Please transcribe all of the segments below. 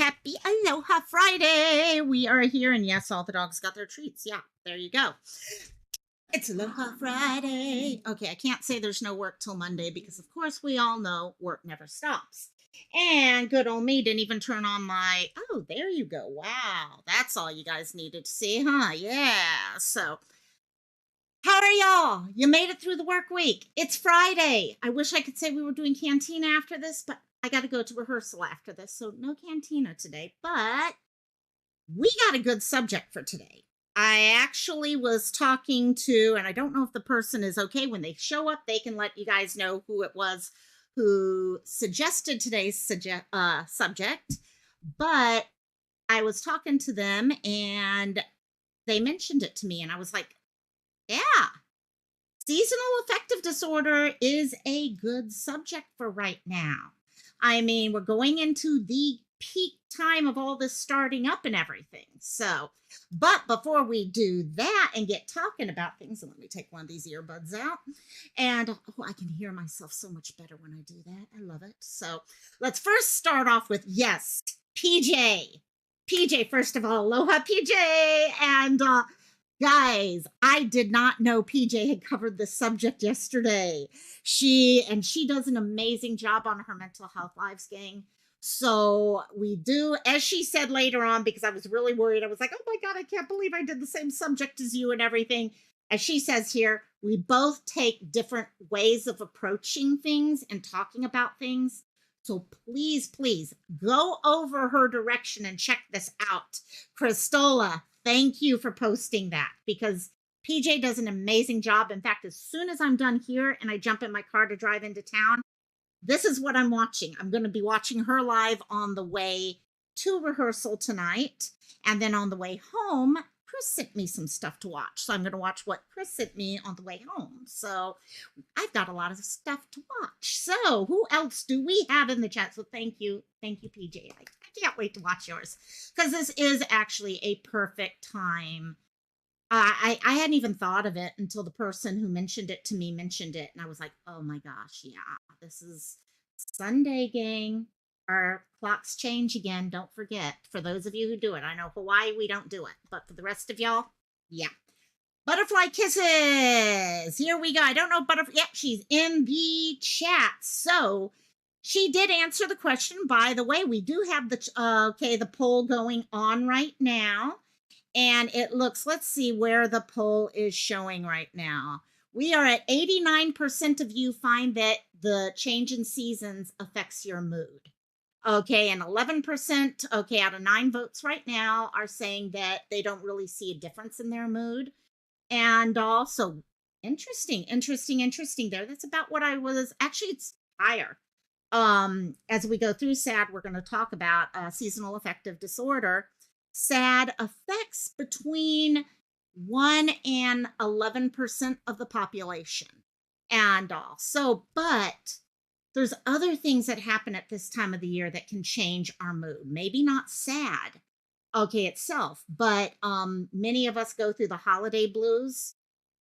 Happy Aloha Friday. We are here, and yes, all the dogs got their treats. Yeah, there you go. It's Aloha Friday. Okay, I can't say there's no work till Monday because, of course, we all know work never stops. And good old me didn't even turn on my. Oh, there you go. Wow, that's all you guys needed to see, huh? Yeah. So, how are y'all? You made it through the work week. It's Friday. I wish I could say we were doing cantina after this, but I got to go to rehearsal after this, so no cantina today. But we got a good subject for today. I actually was talking to, and I don't know if the person is okay when they show up, they can let you guys know who it was who suggested today's subject. But I was talking to them and they mentioned it to me, and I was like, yeah, seasonal affective disorder is a good subject for right now. I mean, we're going into the peak time of all this starting up and everything. So, but before we do that and get talking about things, and let me take one of these earbuds out. And oh, I can hear myself so much better when I do that. I love it. So, let's first start off with yes, PJ. PJ, first of all, aloha, PJ. And guys, I did not know PJ had covered this subject yesterday. She does an amazing job on her mental health lives, gang. So we do, as she said later on, because I was really worried. I was like, oh my God, I can't believe I did the same subject as you and everything. As she says here, we both take different ways of approaching things and talking about things. So please, please go over her direction and check this out. Christola, thank you for posting that because PJ does an amazing job. In fact, as soon as I'm done here and I jump in my car to drive into town, this is what I'm watching. I'm going to be watching her live on the way to rehearsal tonight. And then on the way home, Chris sent me some stuff to watch. So I'm going to watch what Chris sent me on the way home. So I've got a lot of stuff to watch. So who else do we have in the chat? So thank you. Thank you, PJ. I can't wait to watch yours because this is actually a perfect time. I hadn't even thought of it until the person who mentioned it to me mentioned it. And I was like, oh my gosh, yeah, this is Sunday, gang. Our clocks change again. Don't forget. For those of you who do it, I know Hawaii, we don't do it. But for the rest of y'all, yeah. Butterfly kisses. Here we go. I don't know butterfly. Yep, she's in the chat. So she did answer the question. By the way, we do have the poll going on right now. And it looks, let's see where the poll is showing right now. We are at 89% of you find that the change in seasons affects your mood. Okay, and 11%, okay, out of 9 votes right now are saying that they don't really see a difference in their mood. And also, interesting there. That's about what I was, actually it's higher. As we go through SAD, we're going to talk about seasonal affective disorder. SAD affects between 1 and 11% of the population. And also, but there's other things that happen at this time of the year that can change our mood. Maybe not SAD, okay, itself, but many of us go through the holiday blues.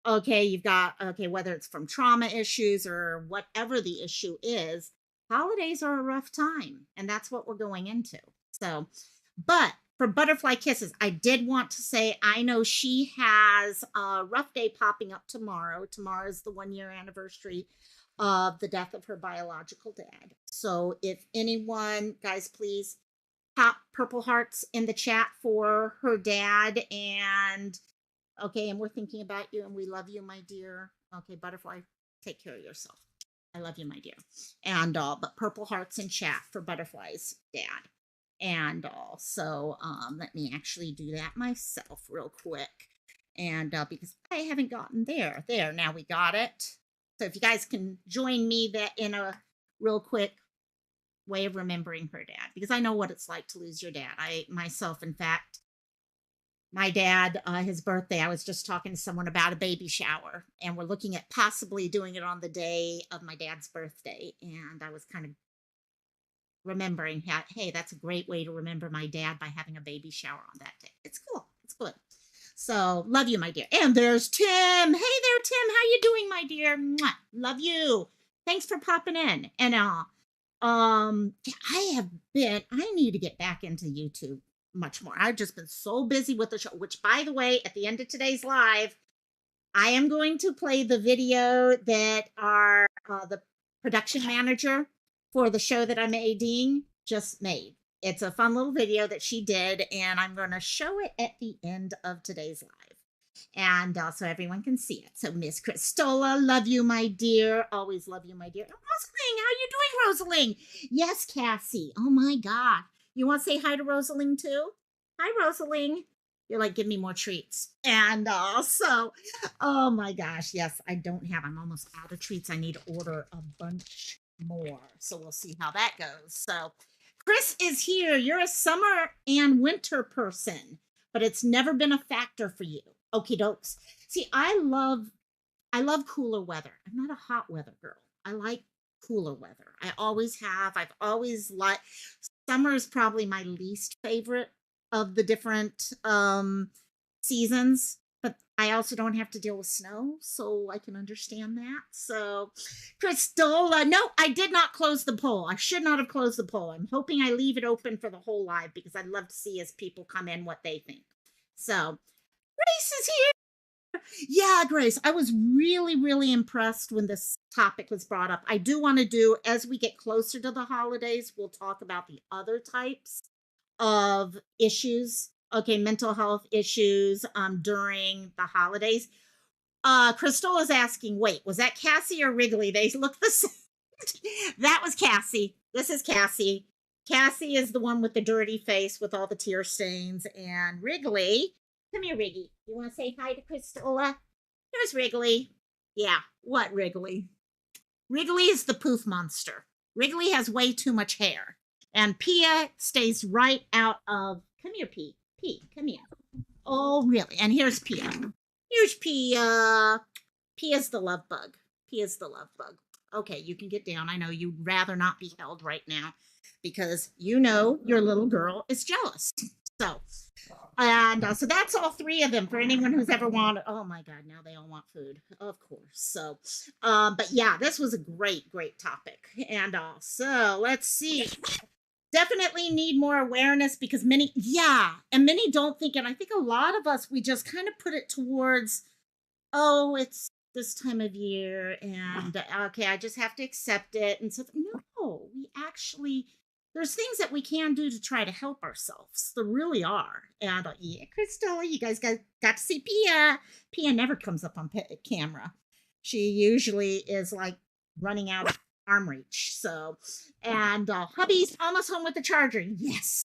Okay, you've got, okay, whether it's from trauma issues or whatever the issue is, holidays are a rough time, and that's what we're going into. So, but for Butterfly Kisses, I did want to say, I know she has a rough day popping up tomorrow. Tomorrow is the 1-year anniversary of the death of her biological dad. So if anyone, guys, please pop purple hearts in the chat for her dad. And okay, and we're thinking about you and we love you, my dear. Okay, Butterfly, take care of yourself. I love you, my dear. And but purple hearts in chat for Butterfly's dad. And also, let me actually do that myself real quick. And because I haven't gotten there. Now we got it. So if you guys can join me that in a real quick way of remembering her dad, because I know what it's like to lose your dad. I myself, in fact, my dad, his birthday, I was just talking to someone about a baby shower, and we're looking at possibly doing it on the day of my dad's birthday. And I was kind of remembering how, hey, that's a great way to remember my dad by having a baby shower on that day. It's cool. It's good. So love you, my dear. And there's Tim. Hey there, Tim. How you doing, my dear? Mwah. Love you. Thanks for popping in. And I have been, I need to get back into YouTube much more. I've just been so busy with the show, which by the way, at the end of today's live, I am going to play the video that our the production manager for the show that I'm ADing just made. It's a fun little video that she did, and I'm going to show it at the end of today's live, and so everyone can see it. So, Miss Cristola, love you, my dear. Always love you, my dear. And Rosalie, how you doing, Rosalie? Yes, Cassie. Oh my God, you want to say hi to Rosalie too? Hi, Rosalie. You're like, give me more treats. And so, oh my gosh, yes, I don't have, I'm almost out of treats. I need to order a bunch more. So we'll see how that goes. So Chris is here. You're a summer and winter person, but it's never been a factor for you. Okie dokes. See, I love cooler weather. I'm not a hot weather girl. I like cooler weather. I always have. I've always liked, summer is probably my least favorite of the different seasons, but I also don't have to deal with snow, so I can understand that. So, Cristola, no, I did not close the poll. I should not have closed the poll. I'm hoping I leave it open for the whole live because I'd love to see as people come in what they think. So, Grace is here. Yeah, Grace, I was really, really impressed when this topic was brought up. I do want to do, as we get closer to the holidays, we'll talk about the other types of issues. Okay, mental health issues during the holidays. Crystal is asking, wait, was that Cassie or Wrigley? They look the same. That was Cassie. This is Cassie. Cassie is the one with the dirty face with all the tear stains. And Wrigley, come here, Wrigley. You want to say hi to Cristola? Here's Wrigley. Yeah, what Wrigley? Wrigley is the poof monster. Wrigley has way too much hair. And Pia stays right out of. Come here, P. P, come here. Oh, really? And here's Pia. Here's Pia. Pia's the love bug. Pia's the love bug. Okay, you can get down. I know you'd rather not be held right now because you know your little girl is jealous. So, and so that's all three of them for anyone who's ever wanted. Oh my God, now they all want food, of course. So, but yeah, this was a great, great topic. And so let's see. Definitely need more awareness because many, yeah, and many don't think, and I think a lot of us, we just kind of put it towards, oh, it's this time of year, and okay, I just have to accept it. And so, no, we actually, there's things that we can do to try to help ourselves. There really are. And yeah, Crystal, you guys got to see Pia. Pia never comes up on camera. She usually is like running out of arm reach. So, and hubby's almost home with the charger. Yes.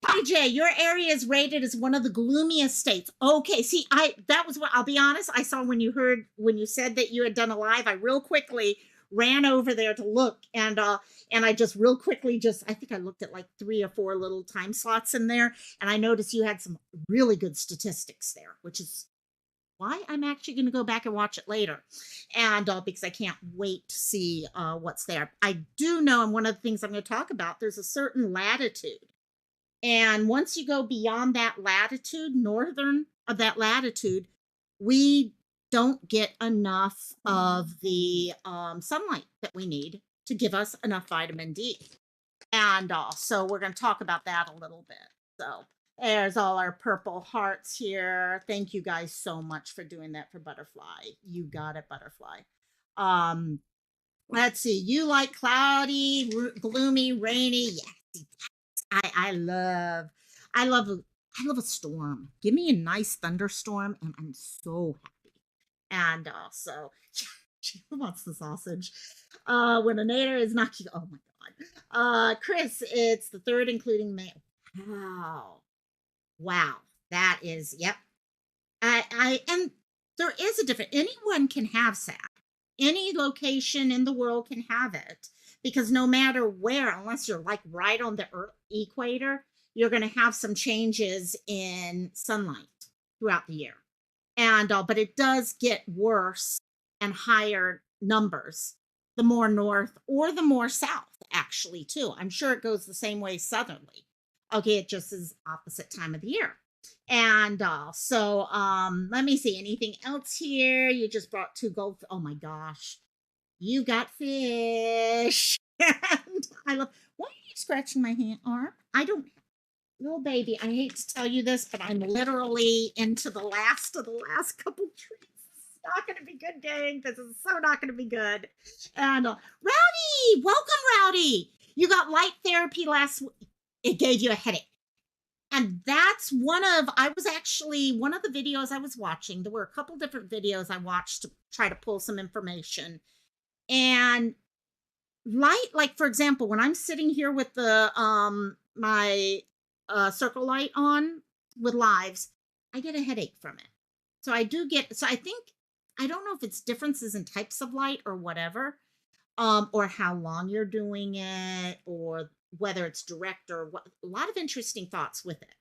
AJ, your area is rated as one of the gloomiest states. Okay, see, that was what, I'll be honest, I saw when you said that you had done a live, I real quickly ran over there to look, and I just real quickly I think I looked at like 3 or 4 little time slots in there, and I noticed you had some really good statistics there, which is why I'm actually going to go back and watch it later. And because I can't wait to see what's there. I do know, and one of the things I'm going to talk about, there's a certain latitude. And once you go beyond that latitude, northern of that latitude, we don't get enough of the sunlight that we need to give us enough vitamin D. And so we're going to talk about that a little bit. So there's all our purple hearts here. Thank you guys so much for doing that for Butterfly. You got it, Butterfly. Let's see. You like cloudy, gloomy, rainy. Yes, I love a storm. Give me a nice thunderstorm, and I'm so happy. And so she wants the sausage. When a nader is knocking, oh my God. Chris, it's the third, including May. Wow. That is, yep. And there is a different, anyone can have SAD. Any location in the world can have it because no matter where, unless you're like right on the Earth equator, you're going to have some changes in sunlight throughout the year. And, but it does get worse and higher numbers the more north or the more south, actually, too. I'm sure it goes the same way southerly. Okay, it just is opposite time of the year. And so let me see, anything else here? You just brought 2 gold. Oh my gosh. You got fish. And I love, why are you scratching my hand arm? I don't, little baby, I hate to tell you this, but I'm literally into the last of the last couple treats. It's not going to be good, gang. This is so not going to be good. And Rowdy, welcome, Rowdy. You got light therapy last week. It gave you a headache. And that's I was actually, one of the videos I was watching, there were a couple different videos I watched to try to pull some information. And light, like for example, when I'm sitting here with the my circle light on with lives, I get a headache from it. So I do get, so I think, I don't know if it's differences in types of light or whatever, or how long you're doing it, or whether it's direct or what, a lot of interesting thoughts with it.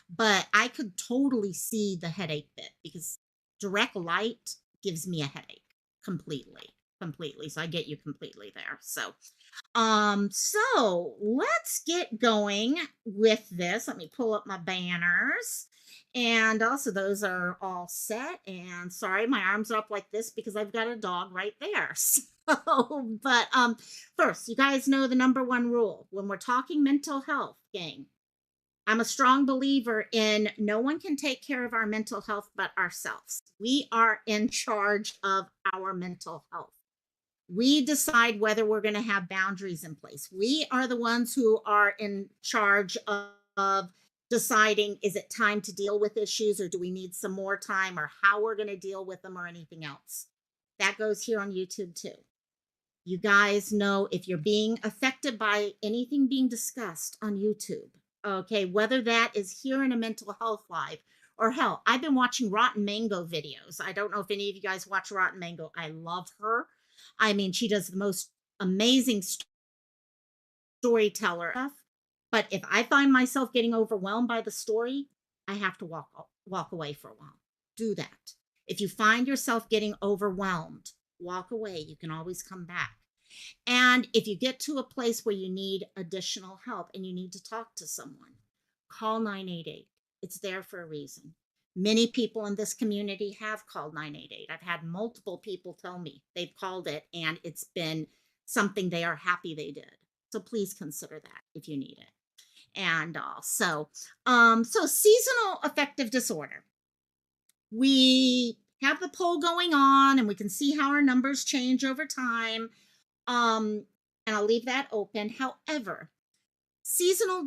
But I could totally see the headache bit, because direct light gives me a headache completely, completely. So I get you completely there. So let's get going with this. Let me pull up my banners. And also those are all set. And sorry, my arms are up like this because I've got a dog right there. So, but first, you guys know the number one rule when we're talking mental health, gang. I'm a strong believer in no one can take care of our mental health but ourselves. We are in charge of our mental health. We decide whether we're going to have boundaries in place. We are the ones who are in charge of deciding, is it time to deal with issues, or do we need some more time, or how we're going to deal with them, or anything else. That goes here on YouTube too. You guys know if you're being affected by anything being discussed on YouTube, okay, whether that is here in a mental health live, or hell, I've been watching Rotten Mango videos. I don't know if any of you guys watch Rotten Mango. I love her. I mean, she does the most amazing storyteller stuff. But if I find myself getting overwhelmed by the story, I have to walk away for a while. Do that. If you find yourself getting overwhelmed, walk away. You can always come back. And if you get to a place where you need additional help and you need to talk to someone, call 988. It's there for a reason. Many people in this community have called 988. I've had multiple people tell me they've called it and it's been something they are happy they did. So please consider that if you need it. And so seasonal affective disorder. We have the poll going on and we can see how our numbers change over time. And I'll leave that open. However, seasonal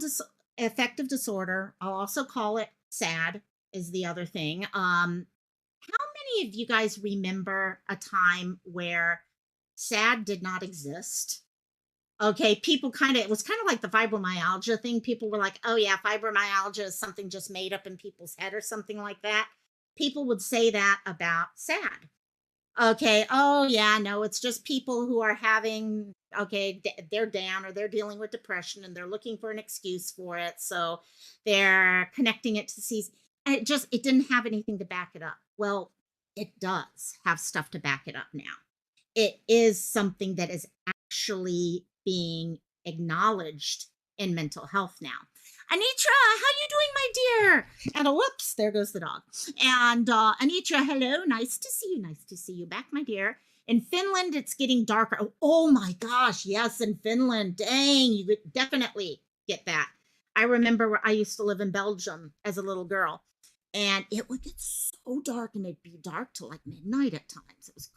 affective disorder, I'll also call it SAD, is the other thing. How many of you guys remember a time where SAD did not exist? Okay, people it was kind of like the fibromyalgia thing. People were like, oh yeah, fibromyalgia is something just made up in people's head or something like that. People would say that about SAD. Okay. Oh, yeah. No, it's just people who are having, okay, they're down or they're dealing with depression and they're looking for an excuse for it. So they're connecting it to season. And it didn't have anything to back it up. Well, it does have stuff to back it up now. It is something that is actually being acknowledged in mental health now. Anitra, how you doing, my dear? And whoops, there goes the dog. And Anitra, hello, nice to see you. Nice to see you back, my dear. In Finland, it's getting darker. Oh my gosh, yes, in Finland. Dang, you would definitely get that. I remember where I used to live in Belgium as a little girl, and it would get so dark, and it'd be dark till like midnight at times.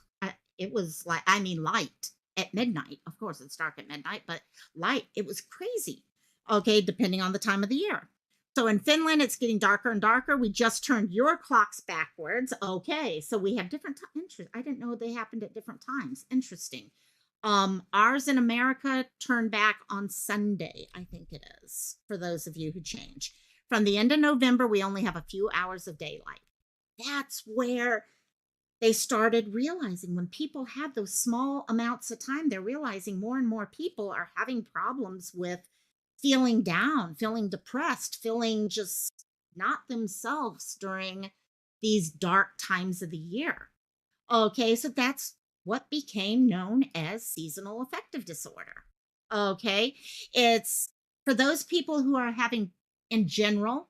It was like, I mean, light at midnight. Of course, it's dark at midnight, but light. It was crazy. Okay, depending on the time of the year. So in Finland, it's getting darker and darker. We just turned your clocks backwards. Okay, so we have different times. I didn't know they happened at different times. Interesting. Ours in America turned back on Sunday, I think it is, for those of you who change. From the end of November, we only have a few hours of daylight. That's where they started realizing when people have those small amounts of time, they're realizing more and more people are having problems with feeling down, feeling depressed, feeling just not themselves during these dark times of the year. Okay, so that's what became known as seasonal affective disorder. Okay, it's for those people who are having, in general,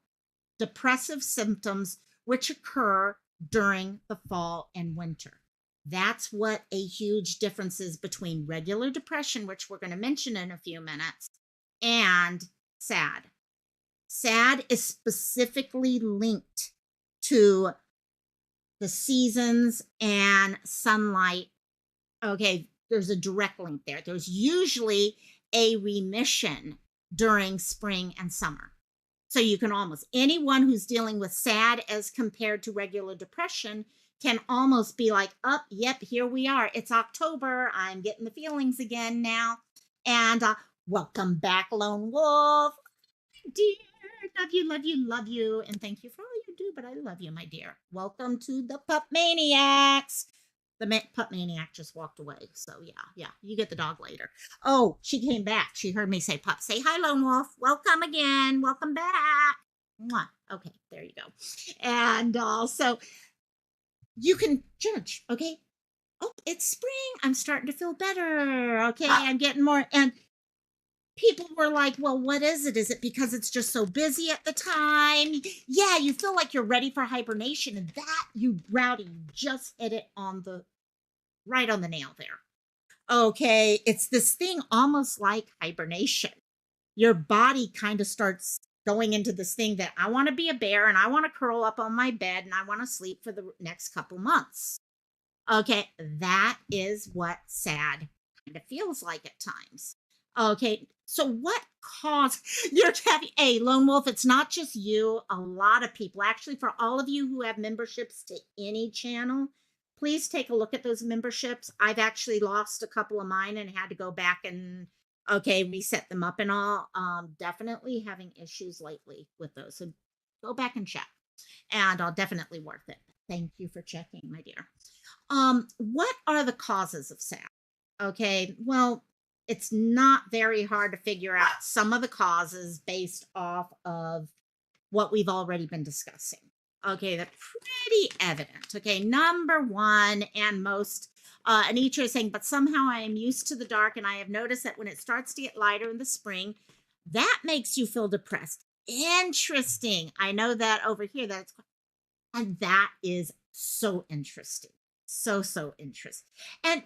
depressive symptoms which occur during the fall and winter. That's what a huge difference is between regular depression, which we're going to mention in a few minutes, and sad. Sad is specifically linked to the seasons and sunlight. Okay, there's a direct link there. There's usually a remission during spring and summer. So you can almost, anyone who's dealing with sad as compared to regular depression can almost be like, oh, yep, here we are. It's October. I'm getting the feelings again now. And welcome back, Lone Wolf. Dear, love you, love you, love you. And thank you for all you do, but I love you, my dear. Welcome to the Pup Maniacs. The Pup Maniac just walked away. So yeah, you get the dog later. Oh, she came back. She heard me say pup. Say hi, Lone Wolf. Welcome again. Welcome back. Mwah. Okay, there you go. And also, you can judge, okay? Oh, it's spring. I'm starting to feel better. Okay, I'm getting more. And people were like, well, what is it? Is it because it's just so busy at the time? Yeah, you feel like you're ready for hibernation. And that, you rowdy, just hit it on the right on the nail there. Okay, it's this thing almost like hibernation. Your body kind of starts going into this thing that I want to be a bear and I want to curl up on my bed and I want to sleep for the next couple months. Okay, that is what sad kind of feels like at times. Okay, so what caused your happy? Hey, Lone Wolf, it's not just you. A lot of people, actually, for all of you who have memberships to any channel, please take a look at those memberships. I've actually lost a couple of mine and had to go back and reset them up and all. Definitely having issues lately with those. So go back and check. And I'll definitely worth it. Thank you for checking, my dear. What are the causes of sad? Okay, well, it's not very hard to figure out some of the causes based off of what we've already been discussing. Okay, they're pretty evident. Okay, number one, and most, Anitra is saying, but somehow I am used to the dark, and I have noticed that when it starts to get lighter in the spring, that makes you feel depressed. Interesting. I know that over here, and that is so interesting. So interesting.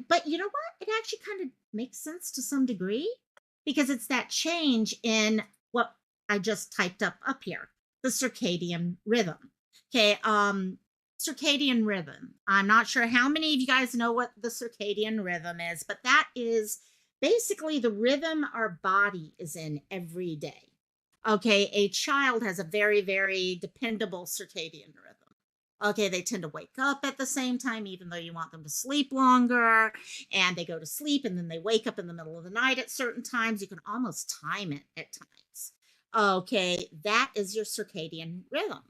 But you know what? It actually kind of makes sense to some degree because it's that change in what I just typed up here, the circadian rhythm. Okay, circadian rhythm. I'm not sure how many of you guys know what the circadian rhythm is, but that is basically the rhythm our body is in every day. Okay, a child has a very, very dependable circadian rhythm. Okay, they tend to wake up at the same time, even though you want them to sleep longer, and they go to sleep and then they wake up in the middle of the night at certain times. You can almost time it at times. Okay, that is your circadian rhythm.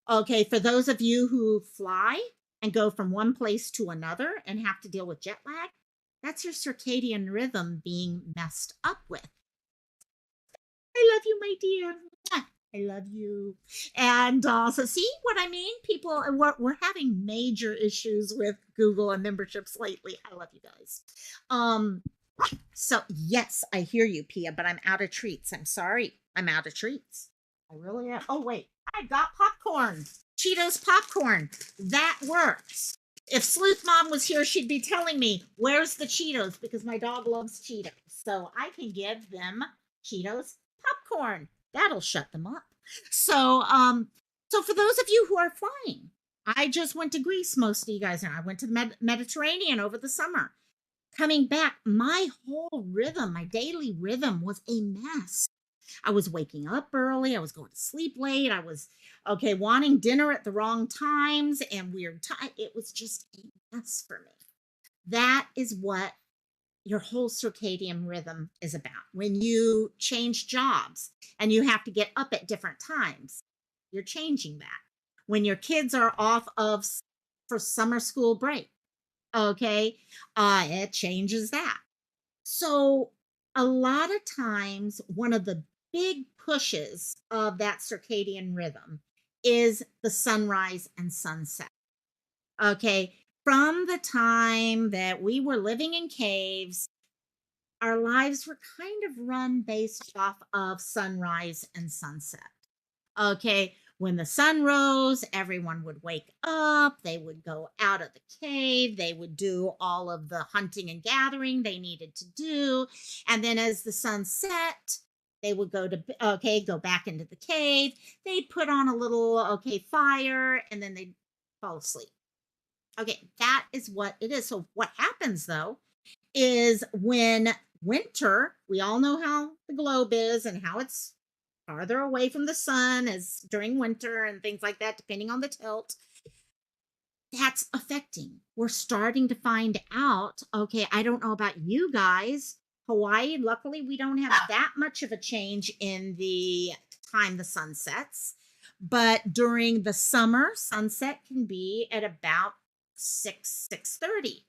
Okay, for those of you who fly and go from one place to another and have to deal with jet lag, that's your circadian rhythm being messed up with. I love you, my dear. I love you. And so see what I mean? People, we're having major issues with Google and memberships lately. I love you guys. So yes, I hear you, Pia, but I'm out of treats. I'm sorry. I'm out of treats. I really am. Oh, wait. I got popcorn. Cheetos popcorn. That works. If Sleuth Mom was here, she'd be telling me, where's the Cheetos? Because my dog loves Cheetos. So I can give them Cheetos popcorn. That'll shut them up. So, so for those of you who are flying, I just went to Greece. Most of you guys know. I went to the Mediterranean over the summer. Coming back, my whole rhythm, my daily rhythm was a mess. I was waking up early. I was going to sleep late. I was, wanting dinner at the wrong times and weird time. It was just a mess for me. That is what your whole circadian rhythm is about. When you change jobs and you have to get up at different times, you're changing that. When your kids are off for summer school break, it changes that. So a lot of times, one of the big pushes of that circadian rhythm is the sunrise and sunset. Okay. From the time that we were living in caves, our lives were kind of run based off of sunrise and sunset. Okay. When the sun rose, everyone would wake up. They would go out of the cave. They would do all of the hunting and gathering they needed to do. And then as the sun set, they would go back into the cave. They'd put on a little, fire, and then they'd fall asleep. Okay, that is what it is. So, what happens though is when winter, we all know how the globe is and how it's farther away from the sun as during winter and things like that, depending on the tilt, that's affecting. We're starting to find out. Okay, I don't know about you guys. Hawaii, luckily, we don't have that much of a change in the time the sun sets. But during the summer, sunset can be at about 6:30.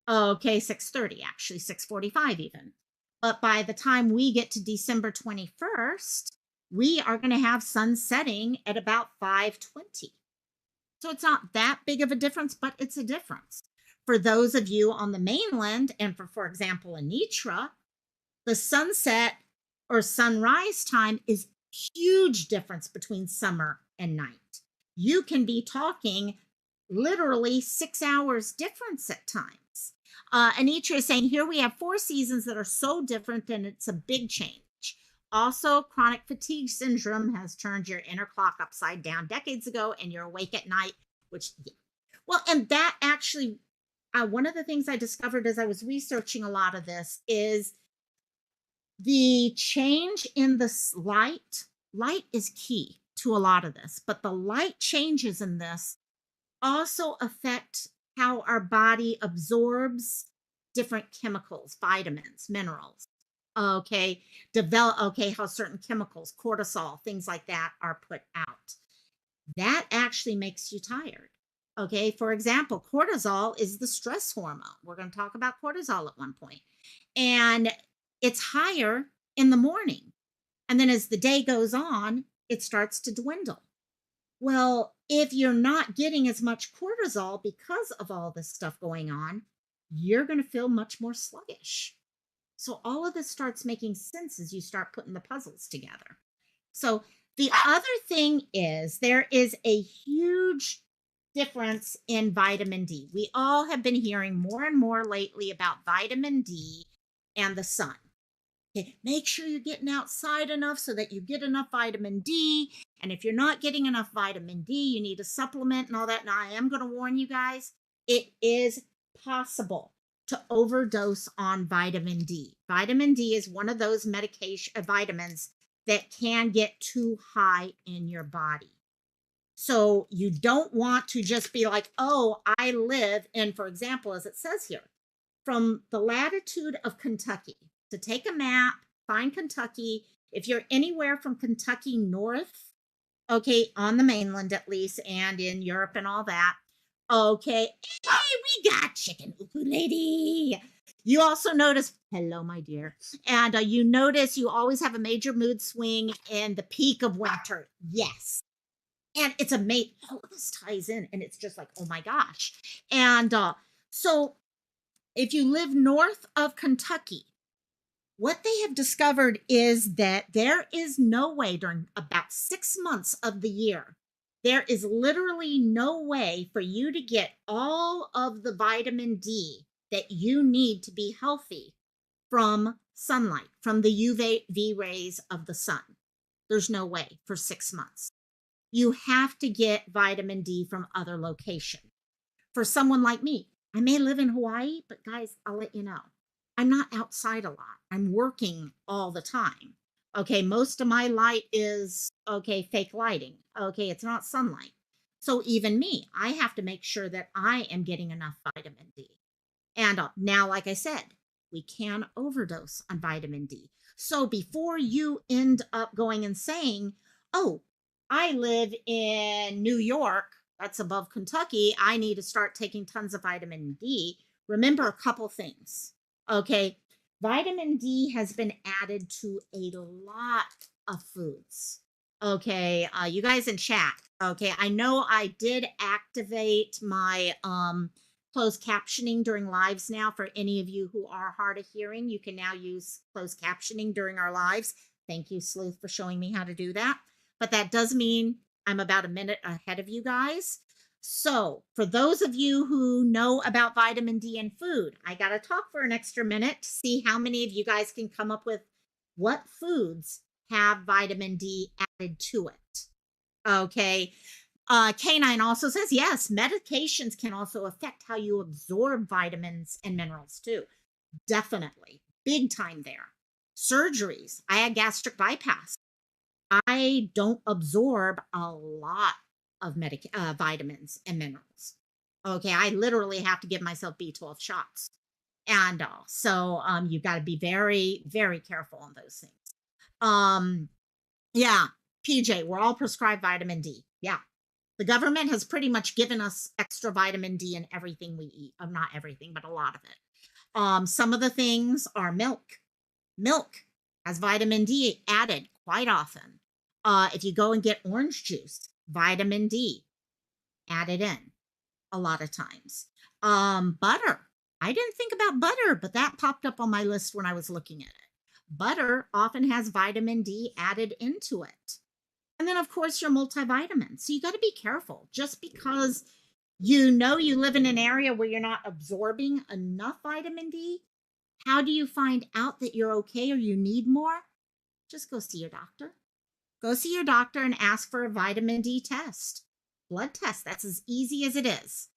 Okay, 6:30 actually, 6:45 even. But by the time we get to December 21st, we are going to have sun setting at about 5:20. So it's not that big of a difference, but it's a difference. For those of you on the mainland, and for example, Anitra, the sunset or sunrise time is huge difference between summer and night. You can be talking literally 6 hours difference at times. Anitra is saying here we have 4 seasons that are so different, and it's a big change. Also, chronic fatigue syndrome has turned your inner clock upside down decades ago, and you're awake at night, which, yeah. Well, and that actually, one of the things I discovered as I was researching a lot of this is the change in the light. Light is key to a lot of this, but the light changes in this also affect how our body absorbs different chemicals, vitamins, minerals. Okay, how certain chemicals, cortisol, things like that are put out. That actually makes you tired. Okay, for example, cortisol is the stress hormone. We're going to talk about cortisol at one point. And it's higher in the morning. And then as the day goes on, it starts to dwindle. Well, if you're not getting as much cortisol because of all this stuff going on, you're going to feel much more sluggish. So all of this starts making sense as you start putting the puzzles together. So the other thing is there is a huge difference in vitamin D. We all have been hearing more and more lately about vitamin D and the sun. Okay, make sure you're getting outside enough so that you get enough vitamin D. And if you're not getting enough vitamin D, you need a supplement and all that. Now, I am going to warn you guys, it is possible to overdose on vitamin D. Vitamin D is one of those vitamins that can get too high in your body. So you don't want to just be like, oh, I live in, for example, as it says here, from the latitude of Kentucky. So take a map, find Kentucky. If you're anywhere from Kentucky north, okay, on the mainland at least, and in Europe and all that, okay, hey, we got chicken ukulele. You also notice, hello, my dear. And you notice you always have a major mood swing in the peak of winter. Yes. And it's amazing. All of this ties in, and it's just like, oh my gosh. And so if you live north of Kentucky, what they have discovered is that there is no way during about 6 months of the year, there is literally no way for you to get all of the vitamin D that you need to be healthy from sunlight, from the UV rays of the sun. There's no way for 6 months. You have to get vitamin D from other locations. For someone like me, I may live in Hawaii, but guys, I'll let you know, I'm not outside a lot. I'm working all the time. Okay, most of my light is, fake lighting. Okay, it's not sunlight. So even me, I have to make sure that I am getting enough vitamin D. And now, like I said, we can overdose on vitamin D. So before you end up going and saying, oh, I live in New York, that's above Kentucky, I need to start taking tons of vitamin D. Remember a couple things. Okay, vitamin D has been added to a lot of foods. Okay, you guys in chat. Okay, I know I did activate my closed captioning during lives now. For any of you who are hard of hearing, you can now use closed captioning during our lives. Thank you, Sleuth, for showing me how to do that. But that does mean I'm about a minute ahead of you guys. So, for those of you who know about vitamin D in food, I got to talk for an extra minute to see how many of you guys can come up with what foods have vitamin D added to it. Okay. Canine also says yes, medications can also affect how you absorb vitamins and minerals too. Definitely. Big time there. Surgeries. I had gastric bypass. I don't absorb a lot of vitamins and minerals. Okay, I literally have to give myself B12 shots. And you've got to be very, very careful on those things. Um, yeah, PJ, we're all prescribed vitamin D. Yeah. The government has pretty much given us extra vitamin D in everything we eat. Not everything, but a lot of it. Some of the things are milk. Milk has vitamin D added quite often. If you go and get orange juice, vitamin D added in a lot of times. Butter. I didn't think about butter, but that popped up on my list when I was looking at it. Butter often has vitamin D added into it. And then, of course, your multivitamins. So you got to be careful. Just because you know you live in an area where you're not absorbing enough vitamin D, how do you find out that you're okay or you need more? Just go see your doctor. Go see your doctor and ask for a vitamin D test. Blood test. That's as easy as it is.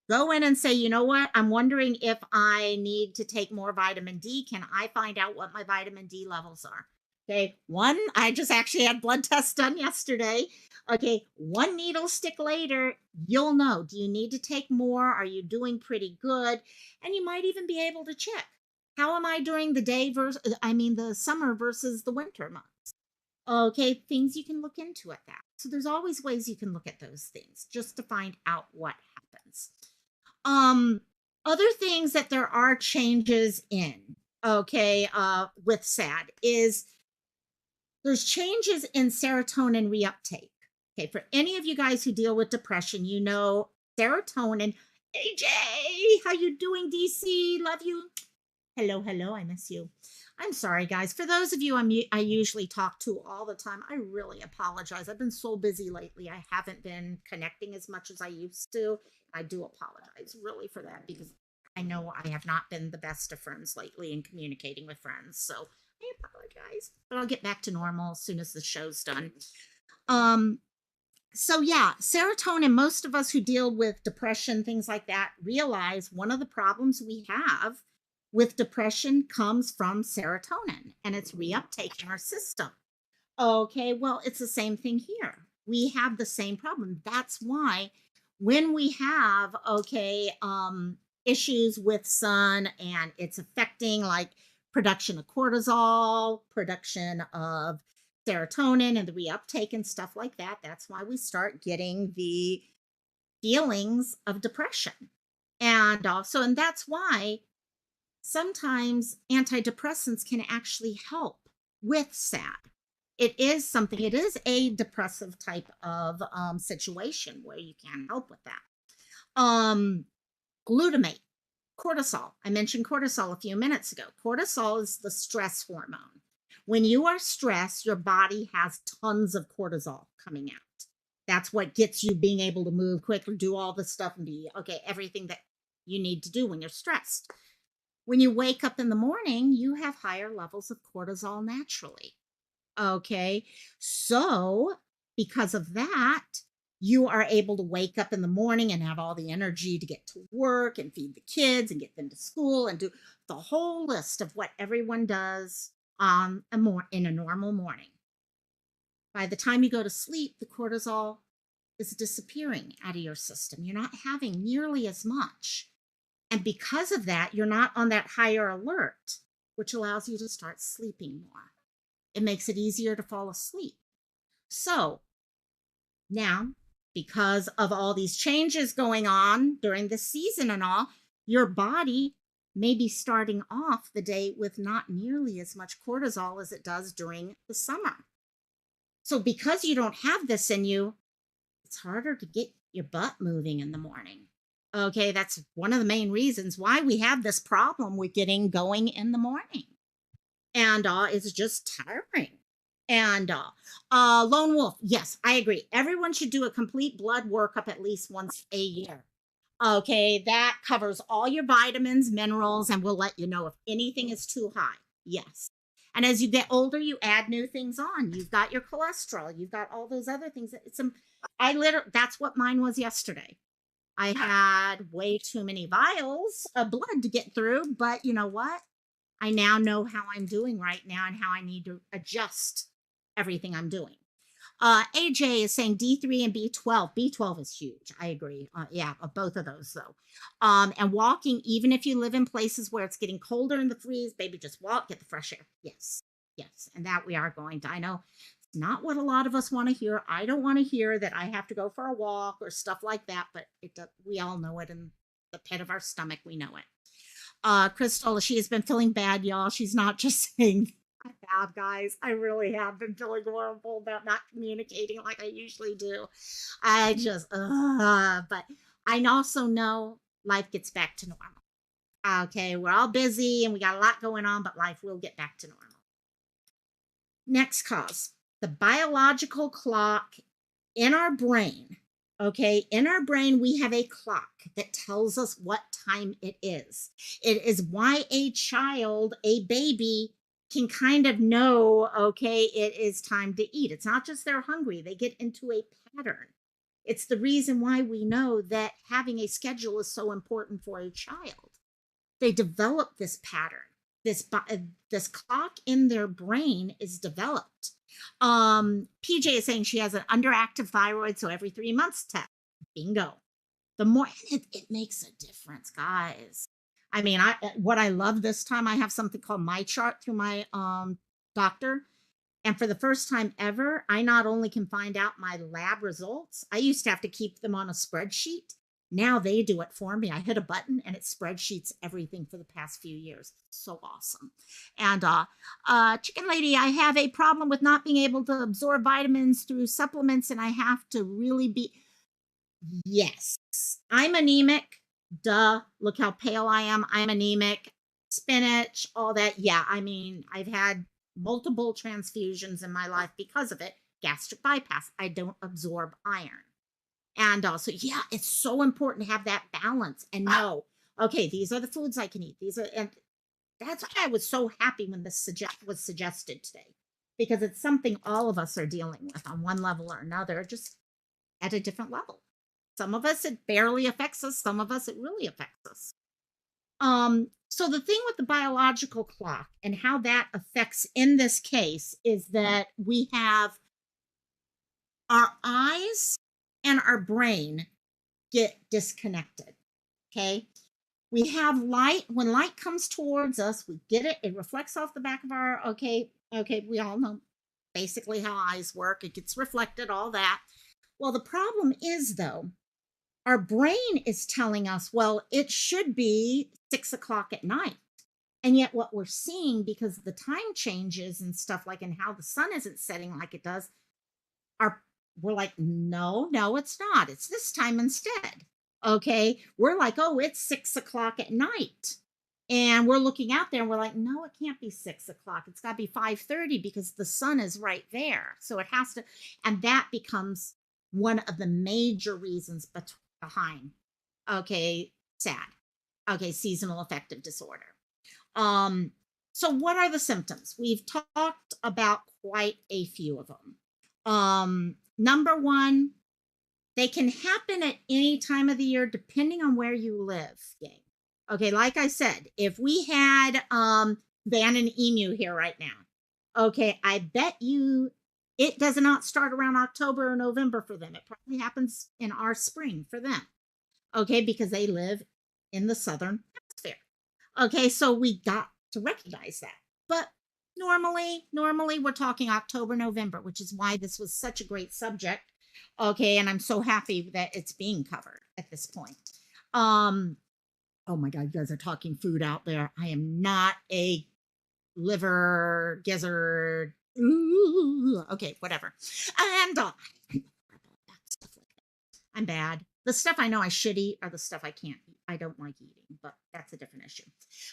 Go in and say, you know what? I'm wondering if I need to take more vitamin D. Can I find out what my vitamin D levels are? Okay. One, I just actually had blood tests done yesterday. Okay. One needle stick later, you'll know. Do you need to take more? Are you doing pretty good? And you might even be able to check. How am I during the the summer versus the winter months? Okay, things you can look into at that. So there's always ways you can look at those things just to find out what happens. Other things that there are changes in, okay, with SAD is there's changes in serotonin reuptake. Okay, for any of you guys who deal with depression, you know serotonin. AJ, how you doing, DC? Love you. Hello, hello, I miss you. I'm sorry, guys. For those of you I usually talk to all the time, I really apologize. I've been so busy lately. I haven't been connecting as much as I used to. I do apologize really for that because I know I have not been the best of friends lately in communicating with friends. So I apologize, but I'll get back to normal as soon as the show's done. So yeah, serotonin, most of us who deal with depression, things like that, realize one of the problems we have with depression comes from serotonin and its reuptake in our system. Okay, well, it's the same thing here. We have the same problem. That's why when we have, issues with sun and it's affecting like production of cortisol, production of serotonin and the reuptake and stuff like that, that's why we start getting the feelings of depression. And that's why sometimes antidepressants can actually help with SAD. It is a depressive type of situation where you can help with that. Glutamate, cortisol. I mentioned cortisol a few minutes ago. Cortisol is the stress hormone. When you are stressed, your body has tons of cortisol coming out. That's what gets you being able to move quickly, do all the stuff and be everything that you need to do when you're stressed. When you wake up in the morning, you have higher levels of cortisol naturally. Okay. So, because of that, you are able to wake up in the morning and have all the energy to get to work and feed the kids and get them to school and do the whole list of what everyone does in a normal morning. By the time you go to sleep, the cortisol is disappearing out of your system. You're not having nearly as much. And because of that, you're not on that higher alert, which allows you to start sleeping more. It makes it easier to fall asleep. So now, because of all these changes going on during the season and all, your body may be starting off the day with not nearly as much cortisol as it does during the summer. So because you don't have this in you, it's harder to get your butt moving in the morning. Okay, that's one of the main reasons why we have this problem with getting going in the morning. And it's just tiring. And lone wolf, yes, I agree. Everyone should do a complete blood workup at least once a year. Okay, that covers all your vitamins, minerals, and will let you know if anything is too high. Yes. And as you get older, you add new things on. You've got your cholesterol, you've got all those other things. It's I literally, that's what mine was yesterday. I had way too many vials of blood to get through, but you know what? I now know how I'm doing right now and how I need to adjust everything I'm doing. AJ is saying D3 and B12. B12 is huge. I agree. Yeah, both of those though. And walking, even if you live in places where it's getting colder in the freeze, baby, just walk, get the fresh air. Yes, yes, and that we are going to. I know it's not what a lot of us want to hear. I don't want to hear that I have to go for a walk or stuff like that, but it does, we all know it in the pit of our stomach. We know it. Crystal, she has been feeling bad, y'all. She's not just saying I have, guys. I really have been feeling horrible about not communicating like I usually do. I just, but I also know life gets back to normal. Okay, we're all busy and we got a lot going on, but life will get back to normal. Next cause, the biological clock in our brain. Okay, in our brain, we have a clock that tells us what time it is. It is why a child, a baby, can kind of know, okay, it is time to eat. It's not just they're hungry, they get into a pattern. It's the reason why we know that having a schedule is so important for a child. They develop this pattern. This clock in their brain is developed. PJ is saying she has an underactive thyroid, so every 3 months test. Bingo. The more it makes a difference, guys. I mean, what I love this time, I have something called My Chart through my doctor. And for the first time ever, I not only can find out my lab results, I used to have to keep them on a spreadsheet. Now they do it for me. I hit a button and it spreadsheets everything for the past few years. So awesome. And Chicken Lady, I have a problem with not being able to absorb vitamins through supplements, and I have to really be. Yes, I'm anemic. Duh. Look how pale I am. I'm anemic. Spinach, all that. Yeah, I mean, I've had multiple transfusions in my life because of it. Gastric bypass. I don't absorb iron. And also, yeah, it's so important to have that balance and know, okay, these are the foods I can eat. These are, and that's why I was so happy when this was suggested today, because it's something all of us are dealing with on one level or another, just at a different level. Some of us, it barely affects us. Some of us, it really affects us. So the thing with the biological clock and how that affects in this case is that we have our eyes and our brain get disconnected. Okay. We have light. When light comes towards us, we get it. It reflects off the back of our, okay. Okay. We all know basically how eyes work. It gets reflected, all that. Well, the problem is, though, our brain is telling us, well, it should be 6 o'clock at night. And yet, what we're seeing, because the time changes and stuff like, and how the sun isn't setting like it does, our we're like, no, no, it's not. It's this time instead. Okay. We're like, oh, it's 6 o'clock at night. And we're looking out there and we're like, no, it can't be 6 o'clock. It's got to be 5:30 because the sun is right there. So it has to, and that becomes one of the major reasons behind, okay, SAD, okay, seasonal affective disorder. So what are the symptoms? We've talked about quite a few of them. Number one, they can happen at any time of the year depending on where you live. Gang. Okay, like I said, if we had Van and Emu here right now, okay, I bet you it does not start around October or November for them. It probably happens in our spring for them. Okay, because they live in the southern hemisphere. Okay, so we got to recognize that. But normally we're talking October, November, which is why this was such a great subject. Okay, and I'm so happy that it's being covered at this point. Oh my God, you guys are talking food out there. I am not a liver gizzard. Ooh, okay, whatever. And I'm bad. The stuff I know I should eat are the stuff I can't eat. I don't like eating, but that's a different issue.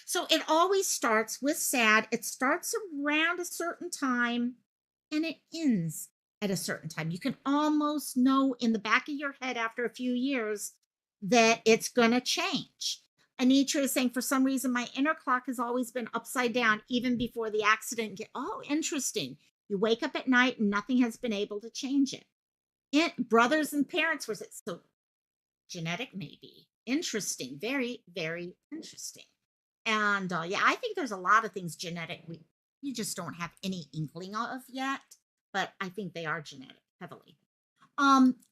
So it always starts with SAD. It starts around a certain time. and it ends at a certain time. You can almost know in the back of your head after a few years that it's going to change. Anitra is saying, for some reason, my inner clock has always been upside down, even before the accident. Oh, interesting. You wake up at night and nothing has been able to change it. Brothers and parents were so genetic, maybe. Interesting. Very, very interesting. And yeah, I think there's a lot of things genetic we just don't have any inkling of yet, but I think they are genetic heavily.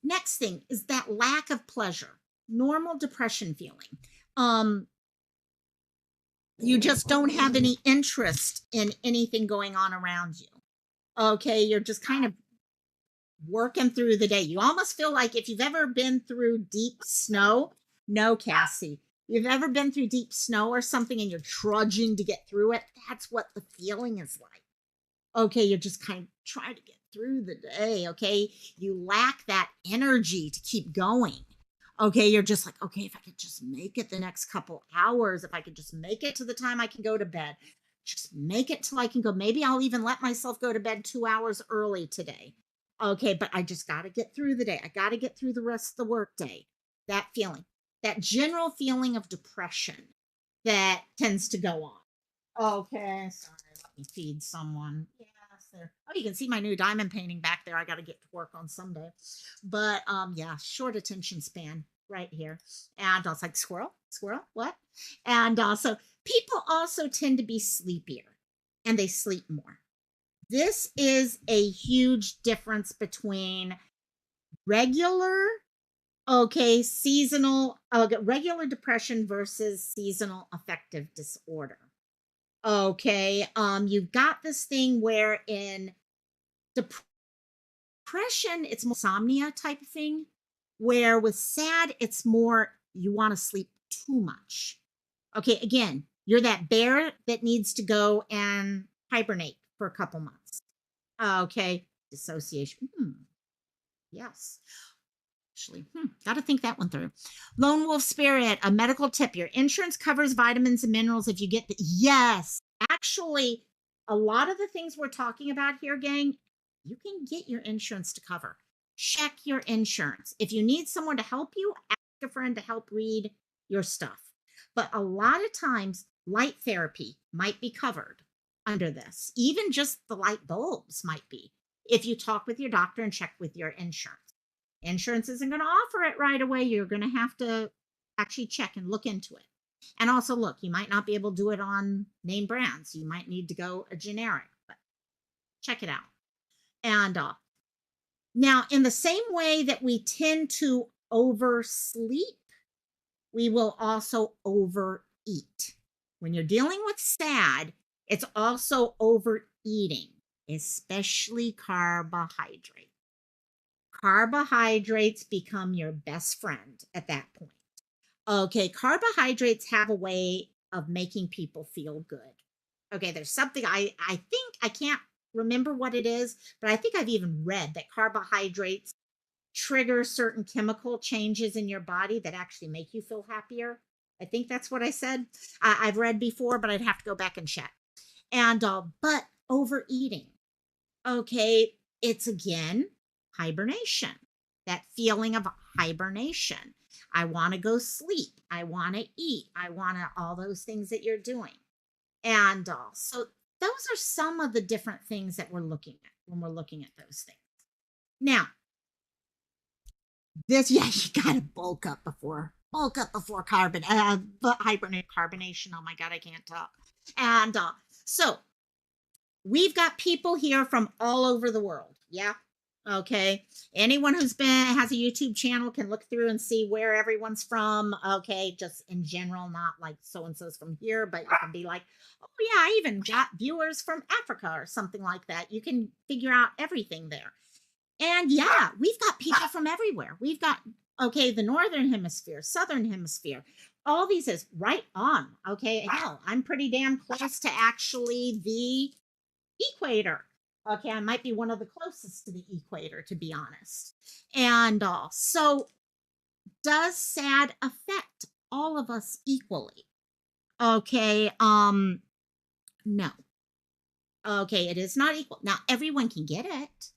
Next thing is that lack of pleasure, normal depression feeling. You just don't have any interest in anything going on around you. Okay, you're just kind of working through the day. You almost feel like, if you've ever been through deep snow, no, Cassie, you've ever been through deep snow or something and you're trudging to get through it, that's what the feeling is like. Okay, you're just kind of trying to get through the day. Okay, you lack that energy to keep going. Okay, you're just like, okay, if I could just make it the next couple hours, if I could just make it to the time I can go to bed, just make it till I can go. Maybe I'll even let myself go to bed 2 hours early today. Okay, but I just got to get through the day. I got to get through the rest of the workday. That feeling, that general feeling of depression that tends to go on. Okay, sorry, let me feed someone. Yes, there. Oh, you can see my new diamond painting back there. I got to get to work on someday. But yeah, short attention span right here. And I was like, squirrel, squirrel, what? And so people also tend to be sleepier and they sleep more. This is a huge difference between regular, okay, seasonal, regular depression versus seasonal affective disorder. Okay, you've got this thing where in depression, it's more insomnia type of thing, where with sad, it's more you want to sleep too much. Okay, again, you're that bear that needs to go and hibernate for a couple months. Okay, dissociation. Yes. Actually, got to think that one through. Lone Wolf Spirit, a medical tip. Your insurance covers vitamins and minerals if you get the. Yes. Actually, a lot of the things we're talking about here, gang, you can get your insurance to cover. Check your insurance. If you need someone to help you, ask a friend to help read your stuff. But a lot of times, light therapy might be covered under this. Even just the light bulbs might be, if you talk with your doctor and check with your insurance. Insurance isn't going to offer it right away. You're going to have to actually check and look into it. And also, look, you might not be able to do it on name brands. You might need to go a generic, but check it out. And now, in the same way that we tend to oversleep, we will also overeat. When you're dealing with SAD, it's also overeating, especially carbohydrates. Carbohydrates become your best friend at that point. Okay, carbohydrates have a way of making people feel good. Okay, there's something I think, I can't remember what it is, but I think I've even read that carbohydrates trigger certain chemical changes in your body that actually make you feel happier. I think that's what I said. I've read before, but I'd have to go back and check. And but overeating, okay, it's again hibernation, that feeling of hibernation. I want to go sleep. I want to eat. I want to, all those things that you're doing. And so those are some of the different things that we're looking at when we're looking at those things. Now, this, yeah, you got to bulk up before hibernation. Oh my God, I can't talk. And so we've got people here from all over the world. Yeah. Okay. Anyone who's has a YouTube channel can look through and see where everyone's from. Okay. Just in general, not like so-and-so's from here, but you can be like, oh yeah, I even got viewers from Africa or something like that. You can figure out everything there. And yeah, we've got people from everywhere. We've got, okay, the Northern Hemisphere, Southern Hemisphere, all these is right on. Okay. Hell, I'm pretty damn close to actually the equator. Okay, I might be one of the closest to the equator, to be honest. And so does SAD affect all of us equally? Okay, no. Okay, it is not equal. Now, everyone can get it.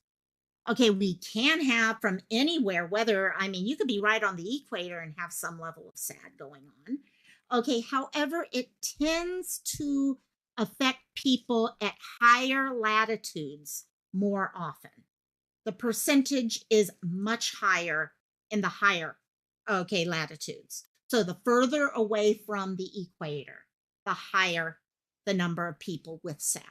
Okay, we can have from anywhere, whether, I mean, you could be right on the equator and have some level of sad going on. Okay, however, it tends to affect people at higher latitudes more often. The percentage is much higher in the higher, okay, latitudes. So the further away from the equator, the higher the number of people with SAD.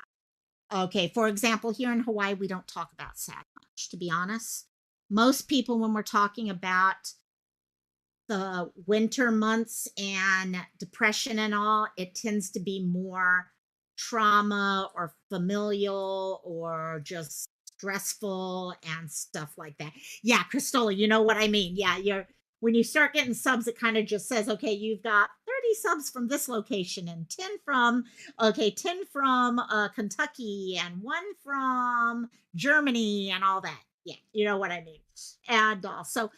Okay, for example, here in Hawaii, we don't talk about SAD much, to be honest. Most people, when we're talking about the winter months and depression and all, it tends to be more trauma or familial or just stressful and stuff like that. Yeah, Cristola, you know what I mean. Yeah, you're when you start getting subs, it kind of just says, okay, you've got 30 subs from this location and 10 from, okay, 10 from Kentucky and one from Germany and all that. Yeah, you know what I mean. And so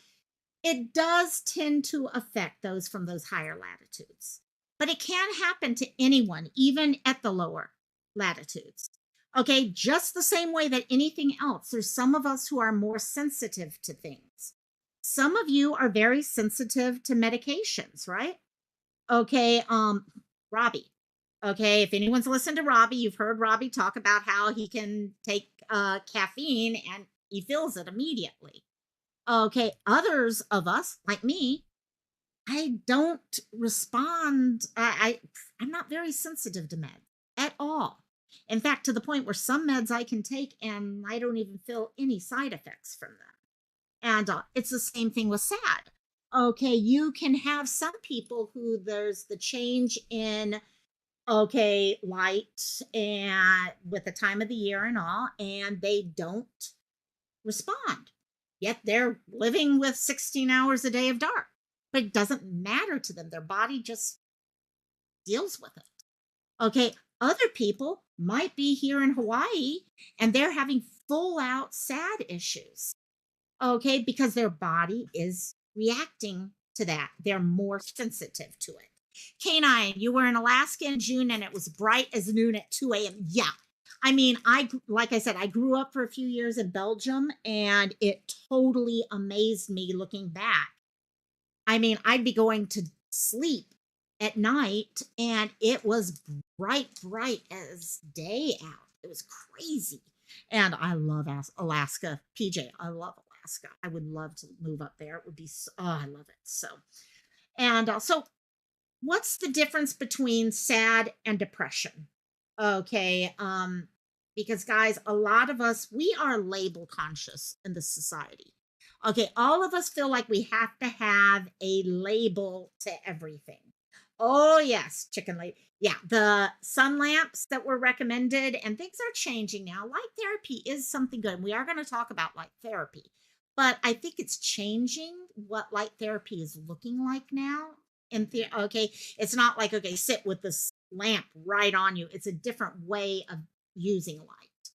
it does tend to affect those from those higher latitudes, but it can happen to anyone, even at the lower latitudes. Okay, just the same way that anything else, there's some of us who are more sensitive to things. Some of you are very sensitive to medications, right? Okay, Robbie. Okay, if anyone's listened to Robbie, you've heard Robbie talk about how he can take caffeine and he feels it immediately. Okay, others of us, like me, I don't respond. I'm not very sensitive to meds at all. In fact, to the point where some meds I can take and I don't even feel any side effects from them. And it's the same thing with SAD. Okay, you can have some people who there's the change in, okay, light and with the time of the year and all, and they don't respond. Yet they're living with 16 hours a day of dark, but it doesn't matter to them. Their body just deals with it. Okay. Other people might be here in Hawaii and they're having full out sad issues. Okay. Because their body is reacting to that. They're more sensitive to it. Canine, you were in Alaska in June and it was bright as noon at 2 a.m. Yeah. I mean, like I said, I grew up for a few years in Belgium and it totally amazed me looking back. I mean, I'd be going to sleep at night and it was bright, bright as day out. It was crazy. And I love Alaska. PJ, I love Alaska. I would love to move up there. It would be, so, oh, I love it. So, and so what's the difference between sad and depression? Okay, because guys, a lot of us we are label conscious in this society. Okay, all of us feel like we have to have a label to everything. Oh yes, chicken lady. Yeah, the sun lamps that were recommended and things are changing now. Light therapy is something good. We are going to talk about light therapy, but I think it's changing what light therapy is looking like now. Okay, it's not like, okay, sit with this lamp right on you. It's a different way of using light.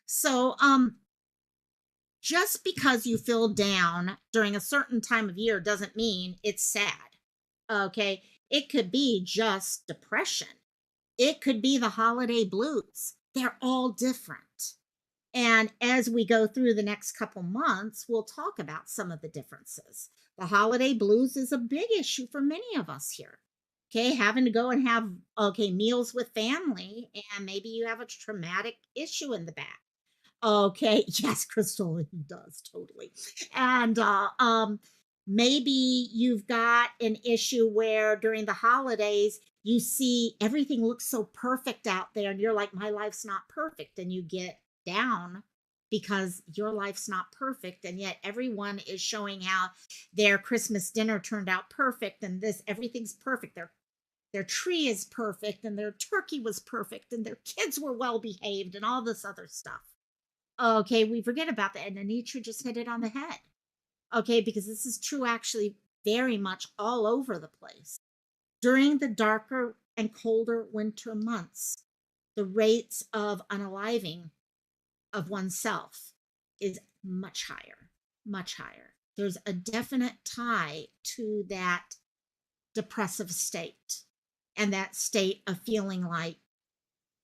So, just because you feel down during a certain time of year doesn't mean it's sad. Okay, it could be just depression. It could be the holiday blues. They're all different. And as we go through the next couple months, we'll talk about some of the differences. The holiday blues is a big issue for many of us here. Okay, having to go and have, okay, meals with family, and maybe you have a traumatic issue in the back. Okay, yes, Crystal, he does totally. And maybe you've got an issue where during the holidays you see everything looks so perfect out there, and you're like, my life's not perfect, and you get down because your life's not perfect, and yet everyone is showing how their Christmas dinner turned out perfect, and this everything's perfect. Their tree is perfect, and their turkey was perfect, and their kids were well behaved, and all this other stuff. Okay, we forget about that. And Anitra just hit it on the head. Okay, because this is true actually very much all over the place. During the darker and colder winter months, the rates of unaliving of oneself is much higher, much higher. There's a definite tie to that depressive state and that state of feeling like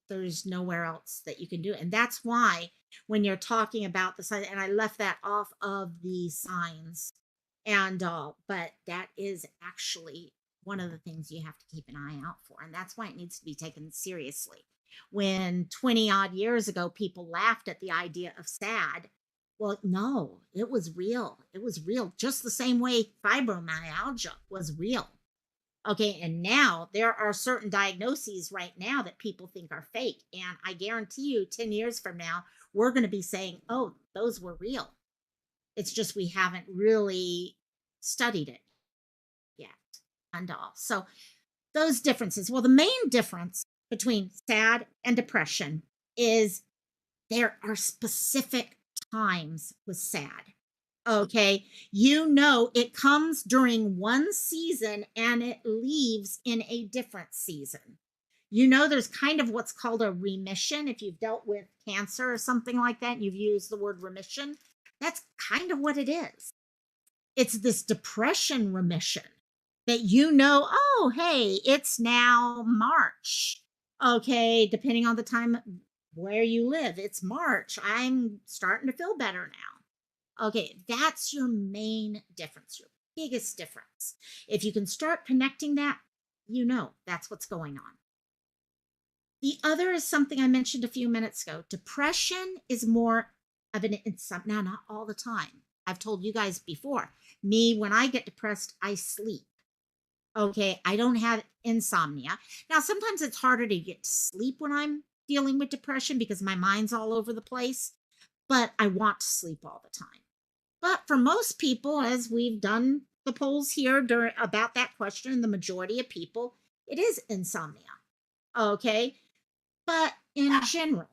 There's nowhere else that you can do it. And that's why when you're talking about the signs, and I left that off of the signs and all, but that is actually one of the things you have to keep an eye out for. And that's why it needs to be taken seriously. When 20 odd years ago, people laughed at the idea of SAD. Well, no, it was real. It was real, just the same way fibromyalgia was real. Okay, and now there are certain diagnoses right now that people think are fake. And I guarantee you, 10 years from now, we're going to be saying, oh, those were real. It's just we haven't really studied it yet and all. So, those differences. Well, the main difference between SAD and depression is there are specific times with SAD. Okay. It comes during one season and it leaves in a different season. There's kind of what's called a remission. If you've dealt with cancer or something like that, and you've used the word remission, that's kind of what it is. It's this depression remission that oh, hey, it's now March. Okay. Depending on the time where you live, it's March. I'm starting to feel better now. Okay, that's your main difference, your biggest difference. If you can start connecting that, that's what's going on. The other is something I mentioned a few minutes ago. Depression is more of an insomnia. Now, not all the time. I've told you guys before. Me, when I get depressed, I sleep. Okay, I don't have insomnia. Now, sometimes it's harder to get to sleep when I'm dealing with depression because my mind's all over the place, but I want to sleep all the time. But for most people, as we've done the polls here about that question, the majority of people, it is insomnia. Okay. But in general,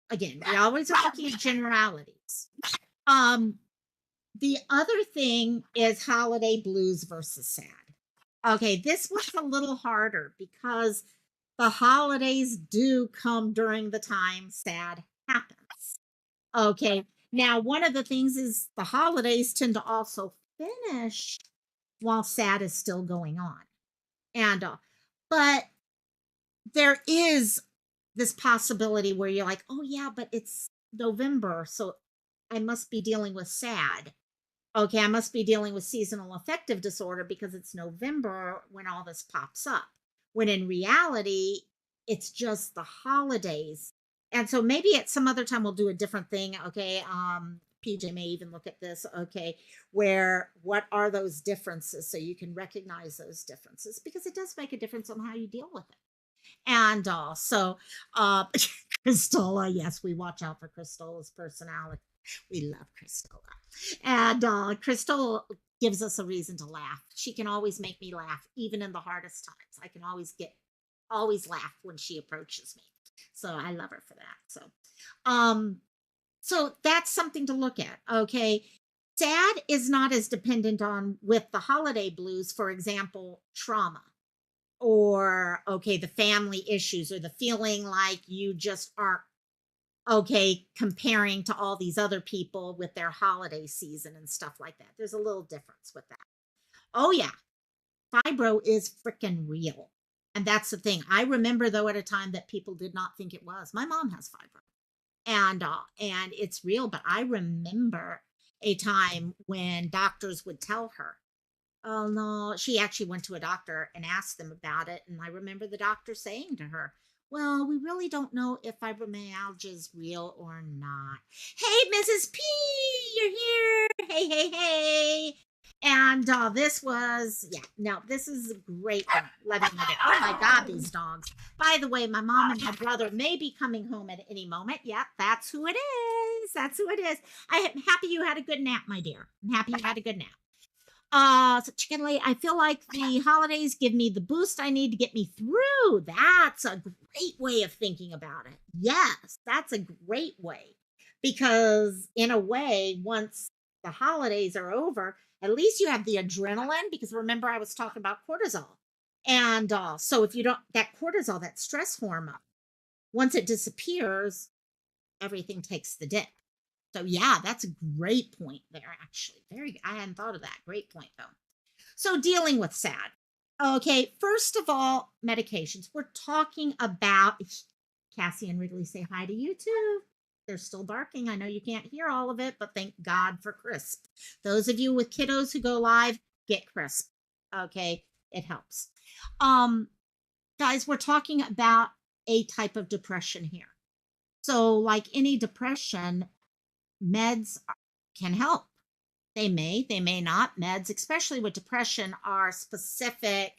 again, we always are looking at generalities. The other thing is holiday blues versus SAD. Okay, this was a little harder because the holidays do come during the time SAD happens. Okay. Now, one of the things is the holidays tend to also finish while SAD is still going on. And, but there is this possibility where you're like, oh, yeah, but it's November. So I must be dealing with SAD. Okay. I must be dealing with seasonal affective disorder because it's November when all this pops up. When in reality, it's just the holidays. And so maybe at some other time we'll do a different thing. Okay. PJ may even look at this. Okay. What are those differences? So you can recognize those differences because it does make a difference on how you deal with it. And Christola, yes, we watch out for Christola's personality. We love Christola. And Christola gives us a reason to laugh. She can always make me laugh, even in the hardest times. I can always laugh when she approaches me. So I love her for that. So that's something to look at. Okay. SAD is not as dependent on with the holiday blues, for example, trauma or the family issues or the feeling like you just aren't comparing to all these other people with their holiday season and stuff like that. There's a little difference with that. Oh yeah, fibro is freaking real. And that's the thing. I remember though at a time that people did not think it was. My mom has fibro. And it's real, but I remember a time when doctors would tell her, oh no, she actually went to a doctor and asked them about it. And I remember the doctor saying to her, well, we really don't know if fibromyalgia is real or not. Hey, Mrs. P, you're here. Hey, hey, hey. And this is a great one. Let me know. Oh my God, these dogs. By the way, my mom and my brother may be coming home at any moment. Yeah, that's who it is. That's who it is. I am happy you had a good nap, my dear. I'm happy you had a good nap. So Chicken Lady, I feel like the holidays give me the boost I need to get me through. That's a great way of thinking about it. Yes, that's a great way. Because in a way, once the holidays are over, at least you have the adrenaline, because remember I was talking about cortisol. And so if you don't, that cortisol, that stress hormone, once it disappears, everything takes the dip. So yeah, that's a great point there, actually. I hadn't thought of that. Great point, though. So dealing with SAD. Okay, first of all, medications. We're talking about Cassie and Wrigley say hi to you too. They're still barking. I know you can't hear all of it, but thank God for Crisp. Those of you with kiddos who go live, get Crisp. Okay, it helps. Guys, we're talking about a type of depression here. So, like any depression, meds can help. They may not. Meds, especially with depression, are specific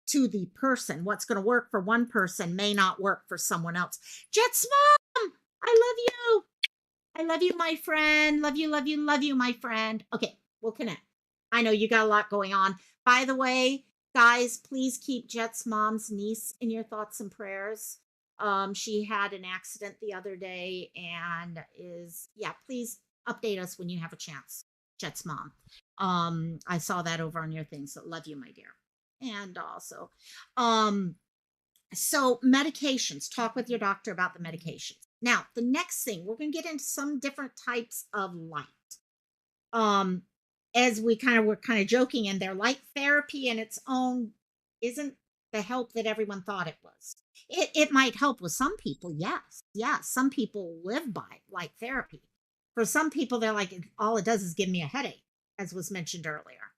to the person. What's going to work for one person may not work for someone else. Jet's mom, I love you. I love you, my friend. Love you, love you, love you, my friend. Okay, we'll connect. I know you got a lot going on. By the way, guys, please keep Jet's mom's niece in your thoughts and prayers. She had an accident the other day and please update us when you have a chance. Jet's mom. I saw that over on your thing. So love you, my dear. And also, so medications, talk with your doctor about the medications. Now, the next thing, we're going to get into some different types of light. As we were kind of joking in there, light therapy in its own isn't the help that everyone thought it was. It might help with some people, yes. Yeah, some people live by light therapy. For some people, they're like, all it does is give me a headache, as was mentioned earlier.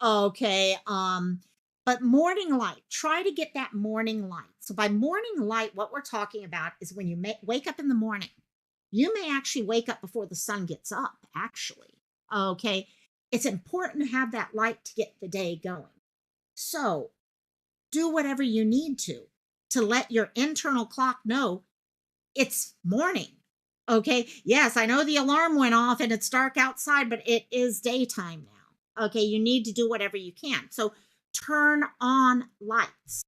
Okay, but morning light, try to get that morning light. So by morning light, what we're talking about is when you wake up in the morning. You may actually wake up before the sun gets up, actually. Okay, it's important to have that light to get the day going. So do whatever you need to let your internal clock know it's morning. Okay, yes, I know the alarm went off and it's dark outside, but it is daytime now. Okay, you need to do whatever you can. So turn on lights.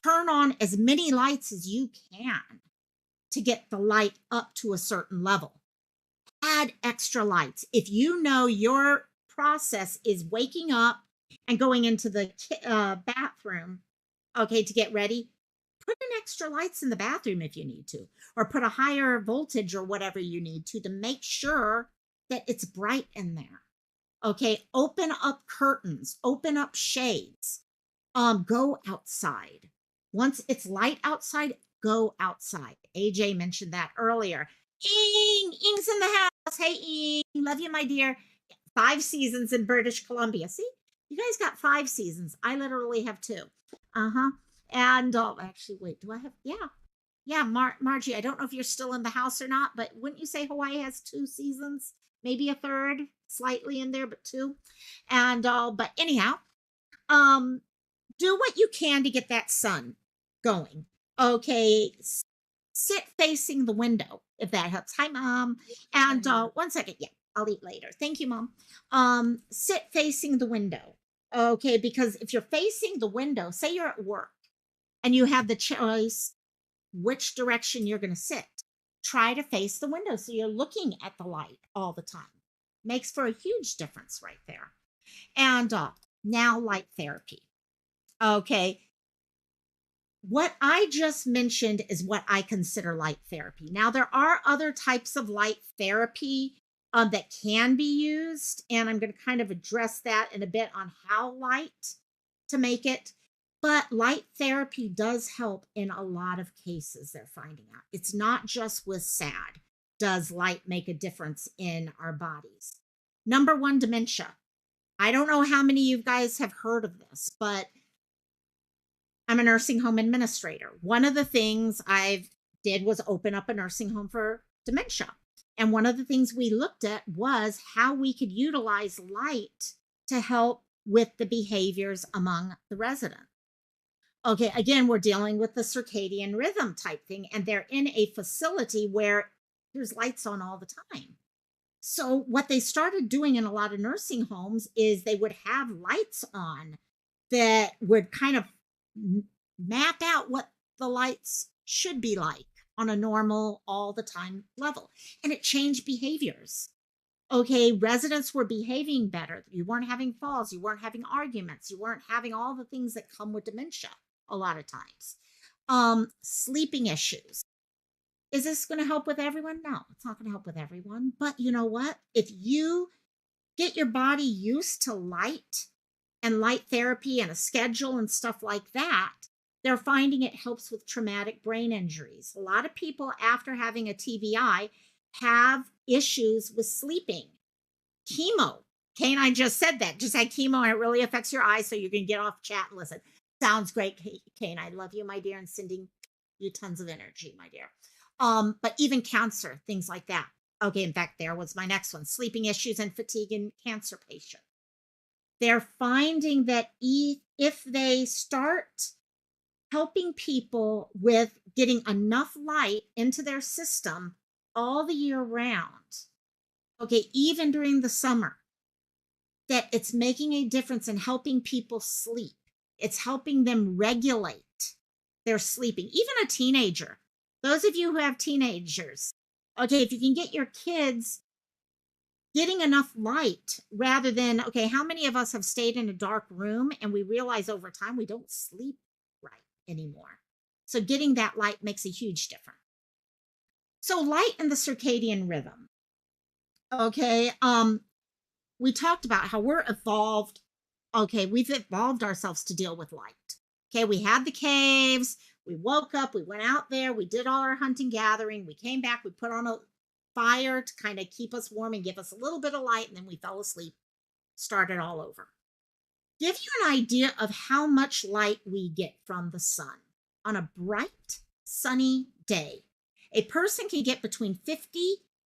Turn on as many lights as you can to get the light up to a certain level. Add extra lights. If you know your process is waking up and going into the bathroom, okay, to get ready, put in extra lights in the bathroom if you need to, or put a higher voltage or whatever you need to make sure that it's bright in there. Okay, open up curtains, open up shades, go outside. Once it's light outside, go outside. AJ mentioned that earlier. Ing's in the house. Hey, Ing, love you, my dear. 5 seasons in British Columbia. See, you guys got 5 seasons. I literally have 2. And actually, wait, do I have? Yeah, Margie. I don't know if you're still in the house or not, but wouldn't you say Hawaii has 2 seasons? Maybe a third, slightly in there, but 2. And but anyhow, do what you can to get that sun going. Okay, sit facing the window if that helps. Hi, Mom. And 1 second. Yeah, I'll eat later. Thank you, Mom. Sit facing the window. Okay, because if you're facing the window, say you're at work and you have the choice which direction you're going to sit, try to face the window so you're looking at the light all the time. Makes for a huge difference right there. And now light therapy. Okay. What I just mentioned is what I consider light therapy. Now, there are other types of light therapy that can be used, and I'm going to kind of address that in a bit on how light to make it. But light therapy does help in a lot of cases, they're finding out. It's not just with SAD. Does light make a difference in our bodies? Number 1, dementia. I don't know how many of you guys have heard of this, but I'm a nursing home administrator. One of the things I did was open up a nursing home for dementia. And one of the things we looked at was how we could utilize light to help with the behaviors among the residents. Okay, again, we're dealing with the circadian rhythm type thing, and they're in a facility where there's lights on all the time. So what they started doing in a lot of nursing homes is they would have lights on that would kind of map out what the lights should be like on a normal all the time level. And it changed behaviors. Okay, residents were behaving better. You weren't having falls. You weren't having arguments. You weren't having all the things that come with dementia a lot of times. Sleeping issues. Is this going to help with everyone? No, it's not going to help with everyone. But you know what? If you get your body used to light and light therapy and a schedule and stuff like that, They're finding it helps with traumatic brain injuries. A lot of people after having a TBI have issues with sleeping. Chemo. Kane, I just said that. Just had chemo and it really affects your eyes. So you can get off chat and listen. Sounds great, Kane. I love you, my dear, and sending you tons of energy, my dear. But even cancer, things like that. Okay, in fact, there was my next one: sleeping issues and fatigue in cancer patients. They're finding that if they start helping people with getting enough light into their system all the year round, okay, even during the summer, that it's making a difference in helping people sleep. It's helping them regulate their sleeping. Even a teenager, those of you who have teenagers, okay, if you can get your kids getting enough light rather than, okay, how many of us have stayed in a dark room and we realize over time we don't sleep right anymore? So getting that light makes a huge difference. So light and the circadian rhythm. Okay. We talked about how we're evolved. Okay, we've evolved ourselves to deal with light. Okay, we had the caves, we woke up, we went out there, we did all our hunting gathering, we came back, we put on a fire to kind of keep us warm and give us a little bit of light, and then we fell asleep, started all over. Give you an idea of how much light we get from the sun. On a bright, sunny day, a person can get between 50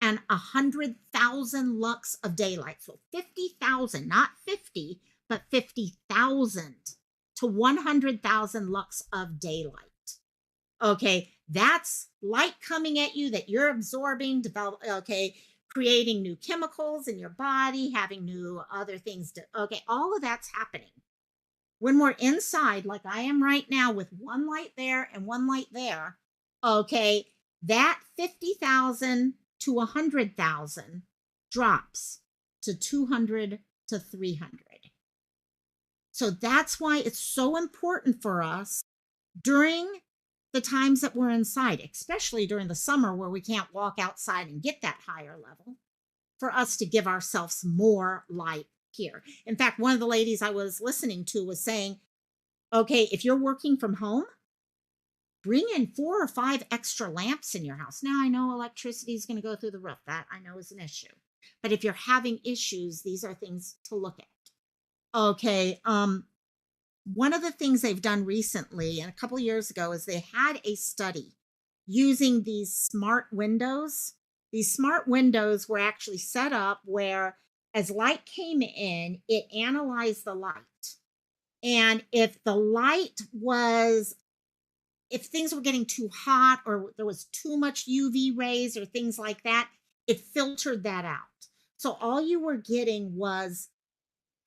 and 100,000 lux of daylight. So 50,000, not 50, but 50,000 to 100,000 lux of daylight. Okay, that's light coming at you that you're absorbing, creating new chemicals in your body, having new other things okay, all of that's happening. When we're inside, like I am right now with one light there and one light there, okay, that 50,000 to 100,000 drops to 200 to 300. So that's why it's so important for us during the times that we're inside, especially during the summer where we can't walk outside and get that higher level, for us to give ourselves more light here. In fact, one of the ladies I was listening to was saying, okay, if you're working from home, bring in 4 or 5 extra lamps in your house. Now, I know electricity is going to go through the roof. That I know is an issue. But if you're having issues, these are things to look at. Okay. One of the things they've done recently and a couple of years ago is they had a study using these smart windows. These smart windows were actually set up where as light came in, it analyzed the light. And if the light was, if things were getting too hot or there was too much UV rays or things like that, it filtered that out. So all you were getting was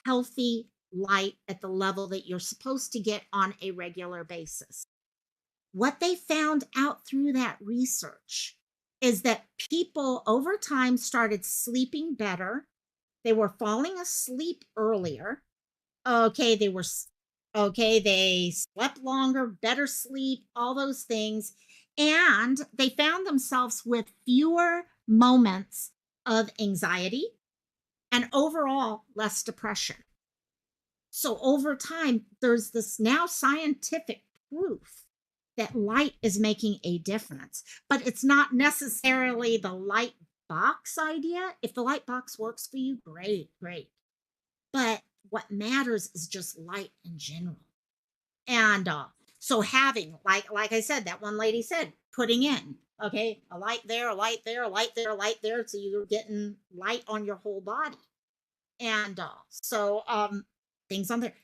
healthy light at the level that you're supposed to get on a regular basis. What they found out through that research is that people over time started sleeping better. They were falling asleep earlier. Okay, they slept longer, better sleep, all those things. And they found themselves with fewer moments of anxiety and overall less depression. So over time, there's this now scientific proof that light is making a difference, but it's not necessarily the light box idea. If the light box works for you, great, great. But what matters is just light in general. And so having, like I said, that one lady said, putting in, okay, a light there, a light there, a light there, a light there, so you're getting light on your whole body. And things on there.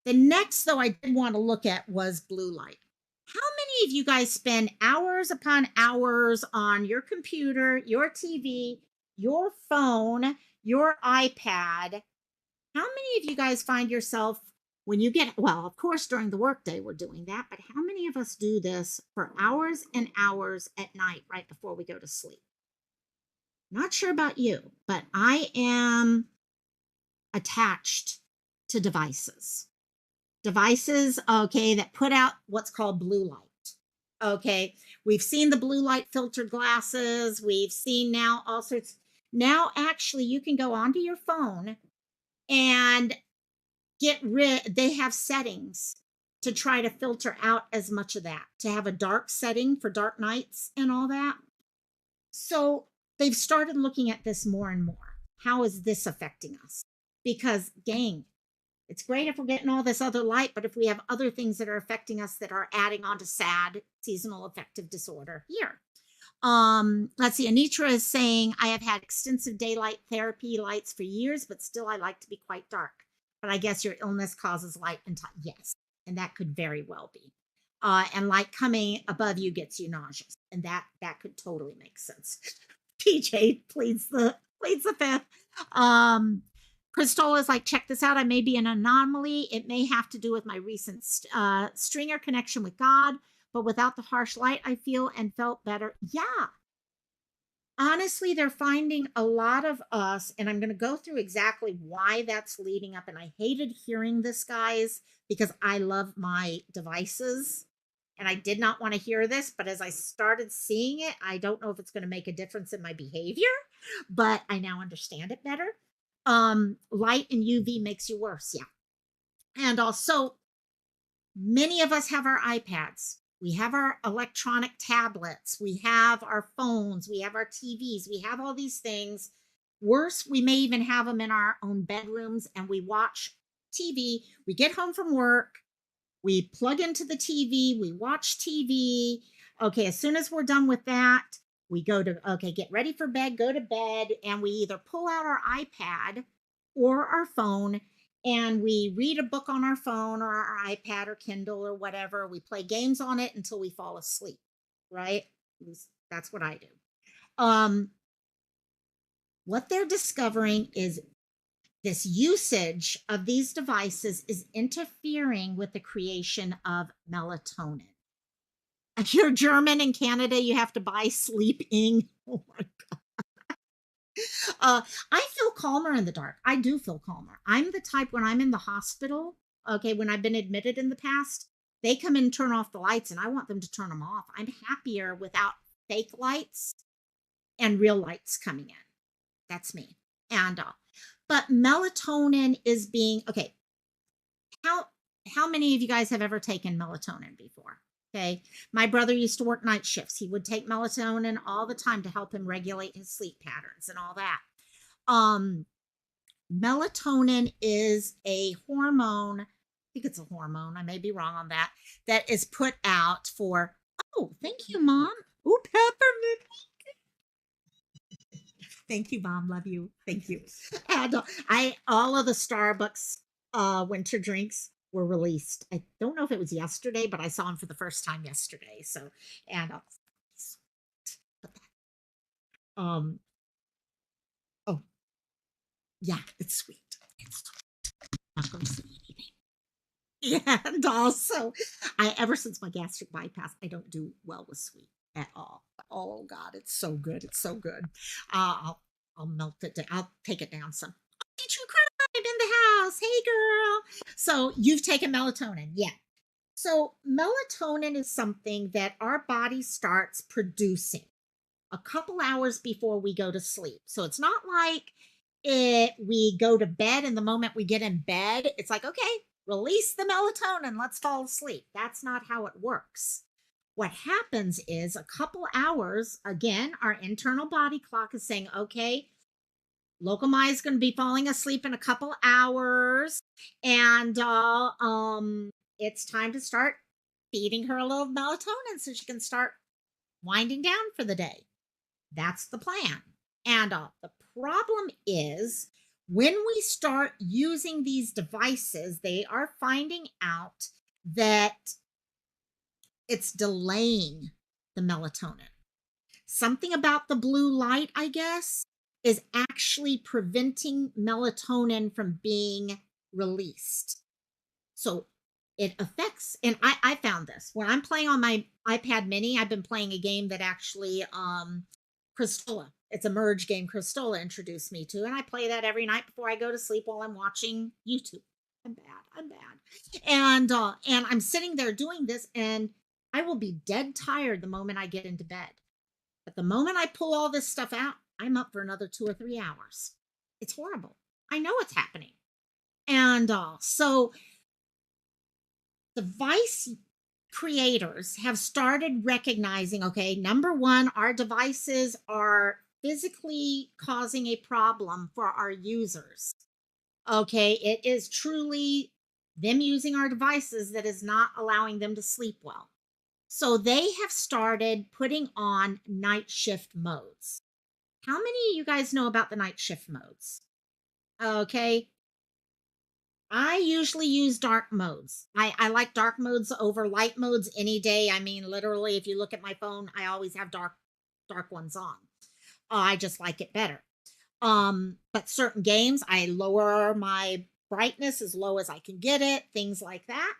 The next, though, I did want to look at was blue light. How many of you guys spend hours upon hours on your computer, your TV, your phone, your iPad? How many of you guys find yourself when you get, well, of course, during the workday, we're doing that, but how many of us do this for hours and hours at night right before we go to sleep? Not sure about you, but I am attached to devices. Devices, okay, that put out what's called blue light. Okay, we've seen the blue light filtered glasses. We've seen now all sorts. Now, actually, you can go onto your phone and get rid, they have settings to try to filter out as much of that, to have a dark setting for dark nights and all that. So they've started looking at this more and more. How is this affecting us? Because, gang, it's great if we're getting all this other light, but if we have other things that are affecting us that are adding on to SAD, seasonal affective disorder here. Let's see. Anitra is saying, I have had extensive daylight therapy lights for years, but still I like to be quite dark. But I guess your illness causes light and time. Yes. And that could very well be. And light coming above you gets you nauseous. And that could totally make sense. PJ pleads the fifth. Crystal is like, check this out. I may be an anomaly. It may have to do with my recent stringer connection with God, but without the harsh light, I feel and felt better. Yeah. Honestly, they're finding a lot of us, and I'm going to go through exactly why that's leading up. And I hated hearing this, guys, because I love my devices. And I did not want to hear this, but as I started seeing it, I don't know if it's going to make a difference in my behavior, but I now understand it better. Light and UV makes you worse. Yeah. And also, many of us have our iPads. We have our electronic tablets. We have our phones. We have our TVs. We have all these things. Worse, we may even have them in our own bedrooms, and we watch TV. We get home from work. We plug into the TV. We watch TV. Okay, as soon as we're done with that, we go to, okay, get ready for bed, go to bed, and we either pull out our iPad or our phone, and we read a book on our phone or our iPad or Kindle or whatever. We play games on it until we fall asleep, right? At least that's what I do. What they're discovering is this usage of these devices is interfering with the creation of melatonin. If you're German in Canada, you have to buy sleeping. Oh my God. I feel calmer in the dark. I do feel calmer. I'm the type when I'm in the hospital, okay, when I've been admitted in the past, they come in and turn off the lights and I want them to turn them off. I'm happier without fake lights and real lights coming in. That's me. And but melatonin is being okay. How many of you guys have ever taken melatonin before? Okay. My brother used to work night shifts. He would take melatonin all the time to help him regulate his sleep patterns and all that. Melatonin is a hormone. I think it's a hormone. I may be wrong on that. That is put out for, oh, thank you, Mom. Oh, peppermint. Thank you, Mom. Love you. Thank you. And all of the Starbucks winter drinks were released. I don't know if it was yesterday, but I saw them for the first time yesterday. So, and oh yeah, it's sweet. It's sweet. I'm not going to say anything. Yeah, and also, ever since my gastric bypass, I don't do well with sweet at all. Oh God, it's so good. It's so good. I'll melt it down. I'll take it down some. True crime in the house. Hey girl. So you've taken melatonin. Yeah. So melatonin is something that our body starts producing a couple hours before we go to sleep. So it's not like we go to bed and the moment we get in bed, it's like, okay, release the melatonin, let's fall asleep. That's not how it works. What happens is a couple hours, again, our internal body clock is saying, okay, Locomai is going to be falling asleep in a couple hours, and it's time to start feeding her a little melatonin so she can start winding down for the day. That's the plan. And the problem is when we start using these devices, they are finding out that it's delaying the melatonin. Something about the blue light, I guess, is actually preventing melatonin from being released. So it affects, and I found this when I'm playing on my iPad mini. I've been playing a game that actually Cristola, it's a merge game Cristola introduced me to, and I play that every night before I go to sleep while I'm watching YouTube. I'm bad. And I'm sitting there doing this, and I will be dead tired the moment I get into bed. But the moment I pull all this stuff out, I'm up for another 2 or 3 hours. It's horrible. I know it's happening. And so device creators have started recognizing, okay, number one, our devices are physically causing a problem for our users. Okay, it is truly them using our devices that is not allowing them to sleep well. So they have started putting on night shift modes. How many of you guys know about the night shift modes? Okay, I usually use dark modes. I like dark modes over light modes any day. I mean, literally, if you look at my phone, I always have dark ones on. I just like it better. But certain games, I lower my brightness as low as I can get it, things like that.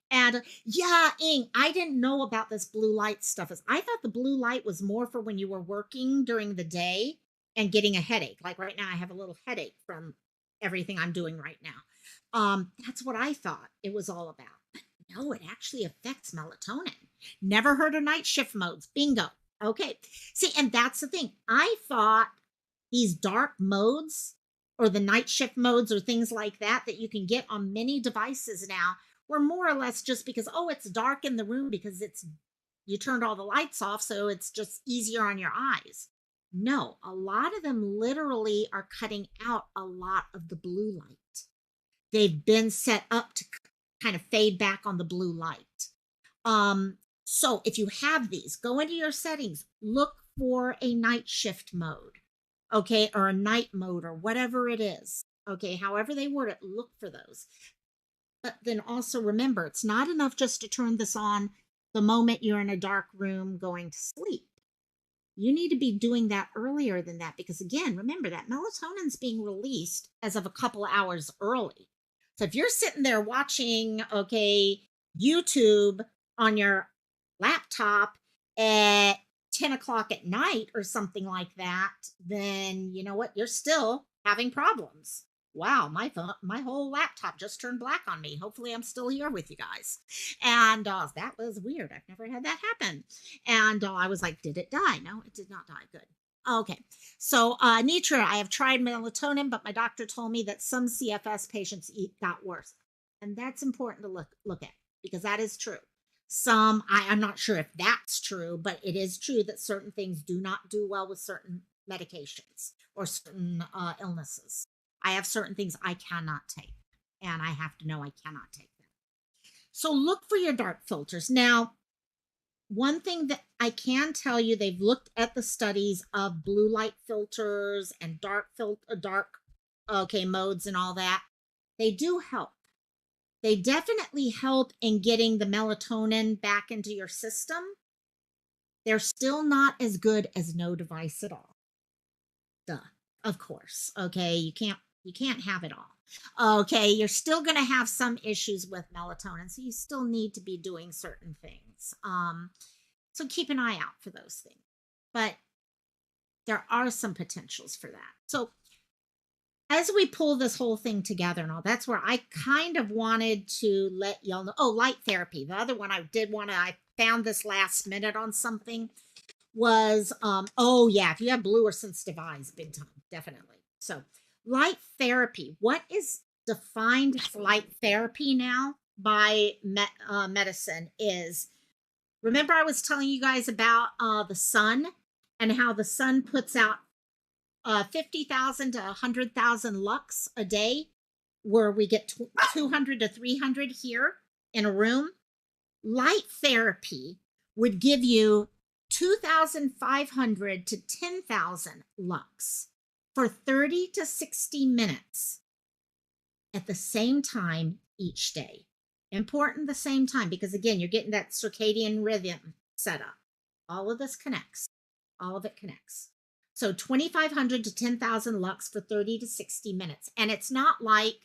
And yeah, Ing, I didn't know about this blue light stuff. I thought the blue light was more for when you were working during the day and getting a headache. Like right now, I have a little headache from everything I'm doing right now. That's what I thought it was all about. But no, it actually affects melatonin. Never heard of night shift modes. Bingo. Okay. See, and that's the thing. I thought these dark modes or the night shift modes or things like that that you can get on many devices now were more or less just because, oh, it's dark in the room because it's you turned all the lights off, so it's just easier on your eyes. No, a lot of them literally are cutting out a lot of the blue light. They've been set up to kind of fade back on the blue light. So if you have these, go into your settings, look for a night shift mode, okay, or a night mode or whatever it is. Okay, however they word it, look for those. But then also remember, it's not enough just to turn this on the moment you're in a dark room going to sleep. You need to be doing that earlier than that because, again, remember that melatonin's being released as of a couple of hours early. So if you're sitting there watching, okay, YouTube on your laptop at 10 o'clock at night or something like that, then you know what? You're still having problems. Wow, my whole laptop just turned black on me. Hopefully, I'm still here with you guys. And that was weird. I've never had that happen. And I was like, did it die? No, it did not die. Good. Okay. So, Nitra, I have tried melatonin, but my doctor told me that some CFS patients got worse. And that's important to look at because that is true. I'm not sure if that's true, but it is true that certain things do not do well with certain medications or certain illnesses. I have certain things I cannot take, and I have to know I cannot take them. So look for your dark filters. Now, one thing that I can tell you, they've looked at the studies of blue light filters and dark okay modes and all that. They do help. They definitely help in getting the melatonin back into your system. They're still not as good as no device at all. Duh. Of course. Okay, you can't have it all. Okay, you're still going to have some issues with melatonin, so you still need to be doing certain things. So keep an eye out for those things. But there are some potentials for that. So as we pull this whole thing together and all, that's where I kind of wanted to let y'all know. Oh, light therapy. The other one I found this last minute on something was, oh yeah, if you have blue or sensitive eyes, big time, definitely. So light therapy, what is defined as light therapy now by medicine is, remember I was telling you guys about the sun and how the sun puts out 50,000 to 100,000 lux a day, where we get 200 to 300 here in a room. Light therapy would give you 2,500 to 10,000 lux for 30 to 60 minutes at the same time each day. Important the same time because, again, you're getting that circadian rhythm set up. All of this connects. All of it connects. So 2,500 to 10,000 lux for 30 to 60 minutes. And it's not like,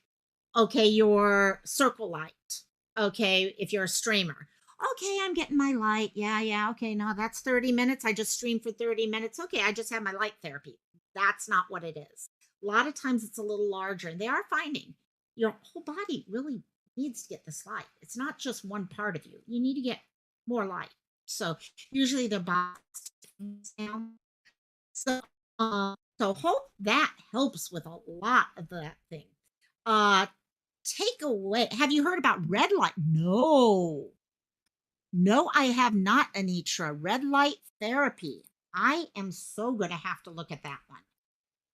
okay, your circle light, okay, if you're a streamer. Okay, I'm getting my light. Yeah. Okay, no, that's 30 minutes. I just streamed for 30 minutes. Okay, I just have my light therapy. That's not what it is. A lot of times it's a little larger. And they are finding your whole body really needs to get this light. It's not just one part of you. You need to get more light. So usually they're boxed down. So hope that helps with a lot of that thing. Uh, take away. Have you heard about red light? No. No, I have not, Anitra. Red light therapy. I am so going to have to look at that one.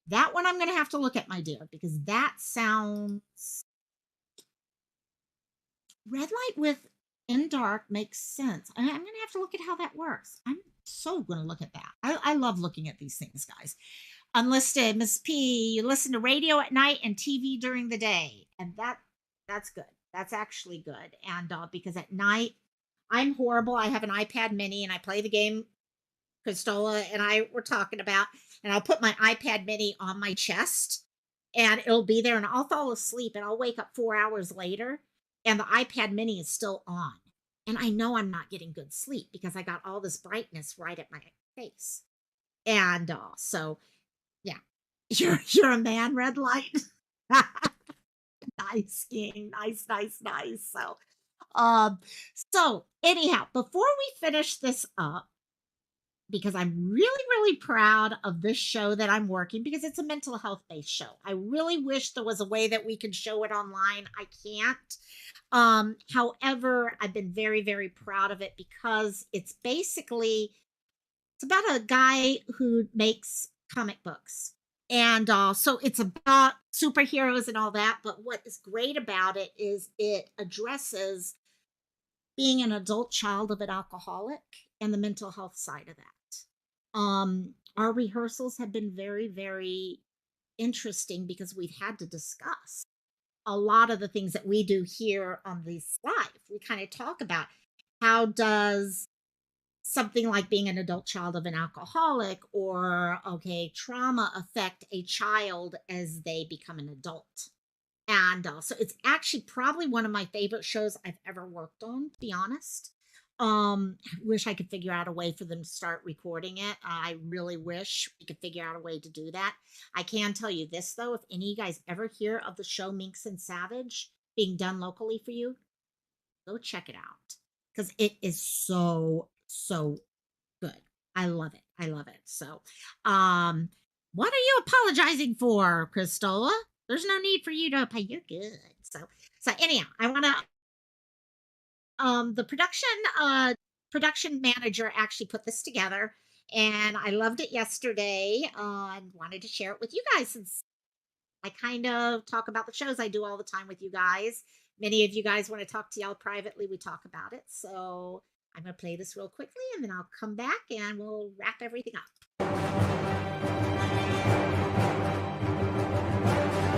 That one I'm going to have to look at, my dear, because that sounds red light with in dark makes sense. I'm going to have to look at how that works. I'm so going to look at that. I love looking at these things, guys. Unlisted, Miss P, you listen to radio at night and TV during the day. And that's good. That's actually good. And because at night, I'm horrible. I have an iPad mini and I play the game Christola and I were talking about, and I'll put my iPad mini on my chest and it'll be there and I'll fall asleep and I'll wake up 4 hours later and the iPad mini is still on. And I know I'm not getting good sleep because I got all this brightness right at my face. And so, yeah, you're a man, red light. Nice, King. Nice, nice, nice. Um, so anyhow, before we finish this up, because I'm really, really proud of this show that I'm working because it's a mental health based show. I really wish there was a way that we could show it online. I can't. However, I've been very, very proud of it because it's basically it's about a guy who makes comic books. And so it's about superheroes and all that. But what is great about it is it addresses being an adult child of an alcoholic and the mental health side of that. Our rehearsals have been very, very interesting because we've had to discuss a lot of the things that we do here on this live. We kind of talk about how does something like being an adult child of an alcoholic or okay trauma affect a child as they become an adult. And so it's actually probably one of my favorite shows I've ever worked on, to be honest. I wish I could figure out a way for them to start recording it. I really wish we could figure out a way to do that. I can tell you this though, if any of you guys ever hear of the show Minx and Savage being done locally for you, go check it out because it is so, so good. I love it. I love it. So, what are you apologizing for, Christola? There's no need for you to pay. You're good. So anyhow, I want to. The production manager actually put this together, and I loved it yesterday. And wanted to share it with you guys since I kind of talk about the shows I do all the time with you guys. Many of you guys want to talk to y'all privately. We talk about it. So I'm going to play this real quickly and then I'll come back and we'll wrap everything up.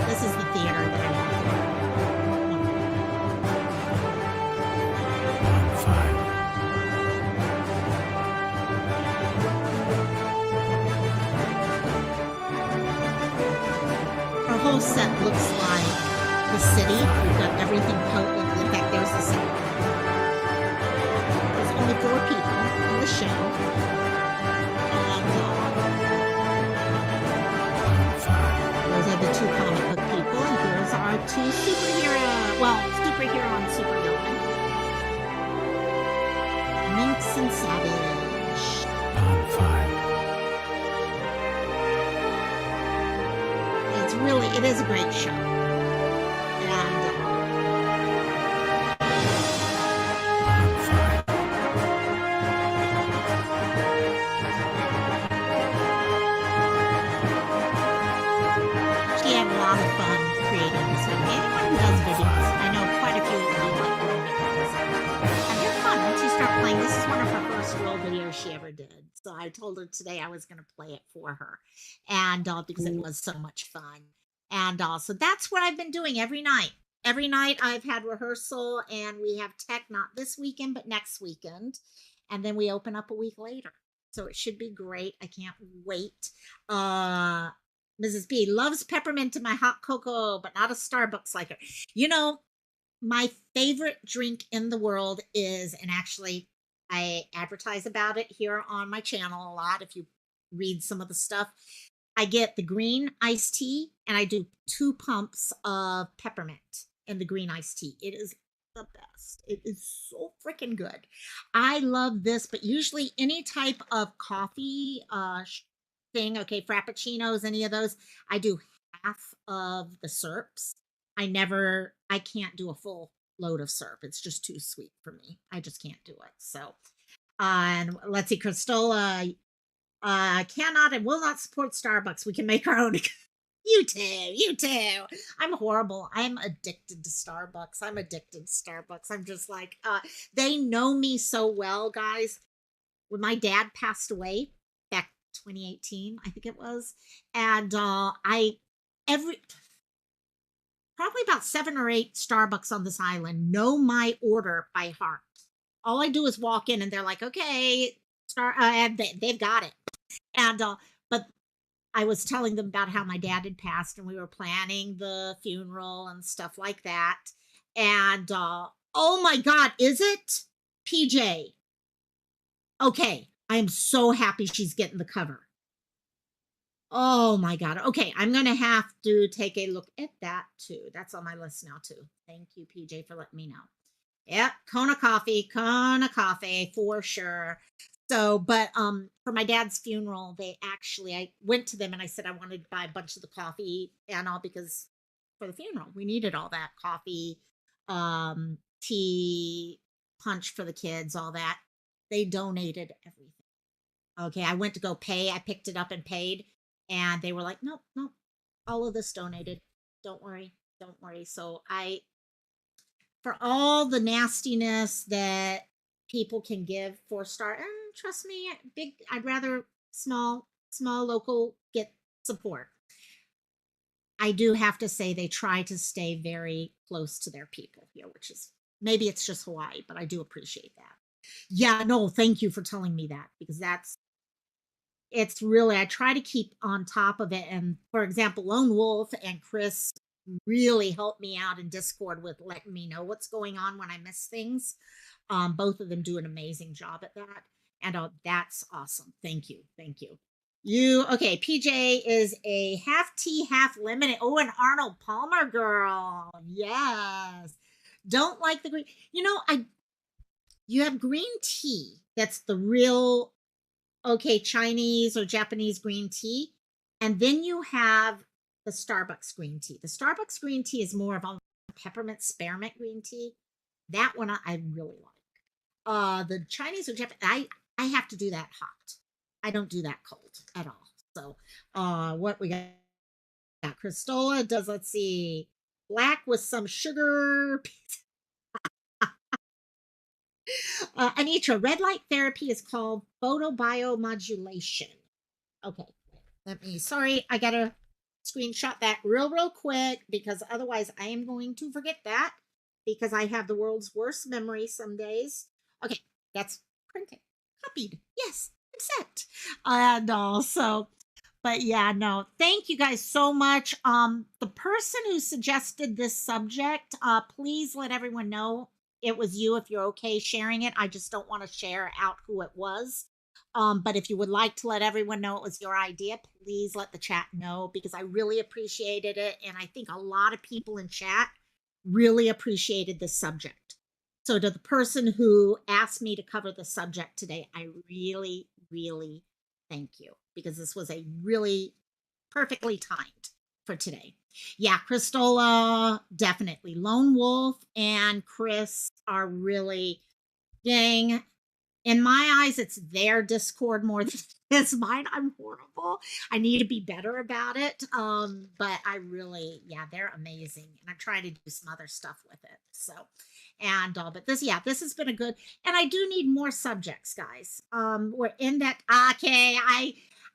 This is the theater that I have. Our whole set looks like the city. We've got everything potent. In fact, there's the set. There's only 4 people in the show. And those are the 2 comic book people. And here's our 2 superhero and supervillain. Minx and Savage. I'm fine. It is a great show. And she had a lot of fun creating this video. Anyone who does videos, I know quite a few of you like doing videos. And they're fun once you start playing. This is one of her first real videos she ever did. So I told her today I was going to play it for her. And because it was so much fun. And so that's what I've been doing every night. Every night I've had rehearsal and we have tech, not this weekend, but next weekend. And then we open up a week later. So it should be great. I can't wait. Mrs. B loves peppermint in my hot cocoa, but not a Starbucks like her. You know, my favorite drink in the world is, and actually I advertise about it here on my channel a lot. If you read some of the stuff, I get the green iced tea and I do 2 pumps of peppermint in the green iced tea. It is the best. It is so freaking good. I love this, but usually any type of coffee thing, okay, frappuccinos, any of those, I do half of the syrups. I can't do a full load of syrup. It's just too sweet for me. I just can't do it. So, and let's see, Cristola cannot and will not support Starbucks. We can make our own. You too. You too. I'm horrible. I'm addicted to Starbucks. I'm addicted to Starbucks. I'm just like, they know me so well, guys. When my dad passed away back 2018, I think it was, and I every probably about 7 or 8 Starbucks on this island know my order by heart. All I do is walk in, and they're like, "Okay, and they've got it." And but I was telling them about how my dad had passed, and we were planning the funeral and stuff like that. And oh my God, is it PJ? Okay, I am so happy she's getting the cover. Oh my God. Okay, I'm going to have to take a look at that too. That's on my list now too. Thank you, PJ, for letting me know. Yep, Kona Coffee for sure. So, but for my dad's funeral, I went to them and I said I wanted to buy a bunch of the coffee and all because for the funeral, we needed all that coffee, tea, punch for the kids, all that. They donated everything. Okay, I went to go pay. I picked it up and paid, and they were like, "Nope, nope, all of this donated. Don't worry, don't worry." So for all the nastiness that people can give 4 star, trust me, big. I'd rather small local get support. I do have to say they try to stay very close to their people here, which is maybe it's just Hawaii, but I do appreciate that. Yeah, no, thank you for telling me that because it's really I try to keep on top of it. And for example, Lone Wolf and Chris really helped me out in Discord with letting me know what's going on when I miss things. Both of them do an amazing job at that. And that's awesome. Thank you. Thank you. You okay? PJ is a half tea, half lemon. Oh, an Arnold Palmer girl. Yes. Don't like the green. You have green tea. That's the real okay, Chinese or Japanese green tea. And then you have the Starbucks green tea. The Starbucks green tea is more of a peppermint spearmint green tea. That one I really like. The Chinese or Japanese, I have to do that hot. I don't do that cold at all. So what we got Cristola does, let's see, black with some sugar. Anitra, red light therapy is called photobiomodulation. Okay, sorry, I gotta screenshot that real quick because otherwise I am going to forget that because I have the world's worst memory some days. Okay, that's printed, copied. Yes, accept. And also, but yeah, no, thank you guys so much. The person who suggested this subject, please let everyone know it was you if you're okay sharing it. I just don't want to share out who it was. But if you would like to let everyone know it was your idea, please let the chat know because I really appreciated it. And I think a lot of people in chat really appreciated this subject. So to the person who asked me to cover the subject today, I really, really thank you because this was a really perfectly timed for today. Yeah, Cristola, definitely. Lone Wolf and Chris are really, dang, in my eyes, it's their Discord more than it's mine. I'm horrible. I need to be better about it. But I really, yeah, they're amazing. And I'm trying to do some other stuff with it. So, and but this has been a good, and I do need more subjects, guys. We're in that. Okay,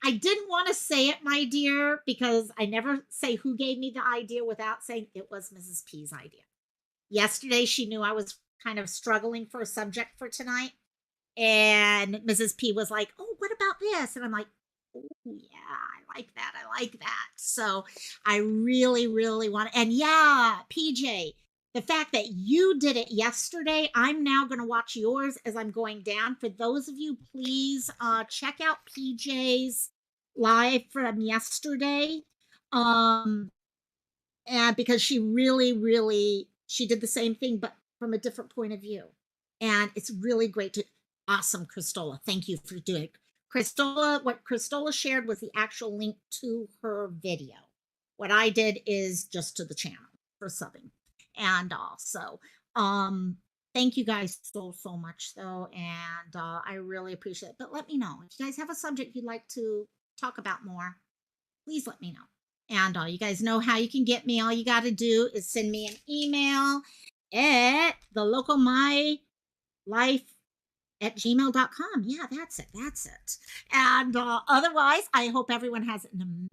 I didn't want to say it, my dear, because I never say who gave me the idea without saying it was Mrs. P's idea. Yesterday, she knew I was kind of struggling for a subject for tonight. And Mrs. P was like, "Oh, what about this?" And I'm like, "Oh, yeah, I like that. I like that." So I really, really want to. And yeah, PJ, the fact that you did it yesterday, I'm now going to watch yours as I'm going down. For those of you, please check out PJ's live from yesterday. And because she really, really, she did the same thing, but from a different point of view. And it's really great to, awesome, Cristola. Thank you for doing it. Cristola, what Cristola shared was the actual link to her video. What I did is just to the channel. for subbing. And also, um, thank you guys so much though. And I really appreciate it. But let me know if you guys have a subject you'd like to talk about more, please let me know. And you guys know how you can get me. All you got to do is send me an email at the local my life at gmail.com. Yeah, that's it. That's it. And otherwise, I hope everyone has an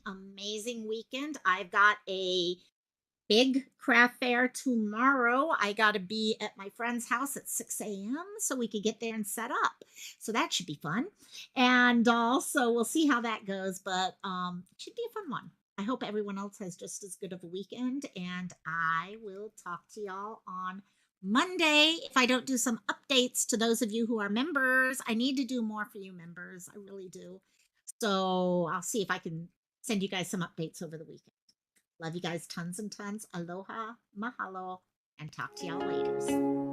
amazing weekend. I've got a big craft fair tomorrow. I got to be at my friend's house at 6 a.m. so we could get there and set up. So that should be fun. And also, we'll see how that goes, but it should be a fun one. I hope everyone else has just as good of a weekend. And I will talk to y'all on Monday. If I don't do some updates to those of you who are members, I need to do more for you members. I really do. So I'll see if I can send you guys some updates over the weekend. Love you guys tons and tons. Aloha, mahalo, and talk to y'all later.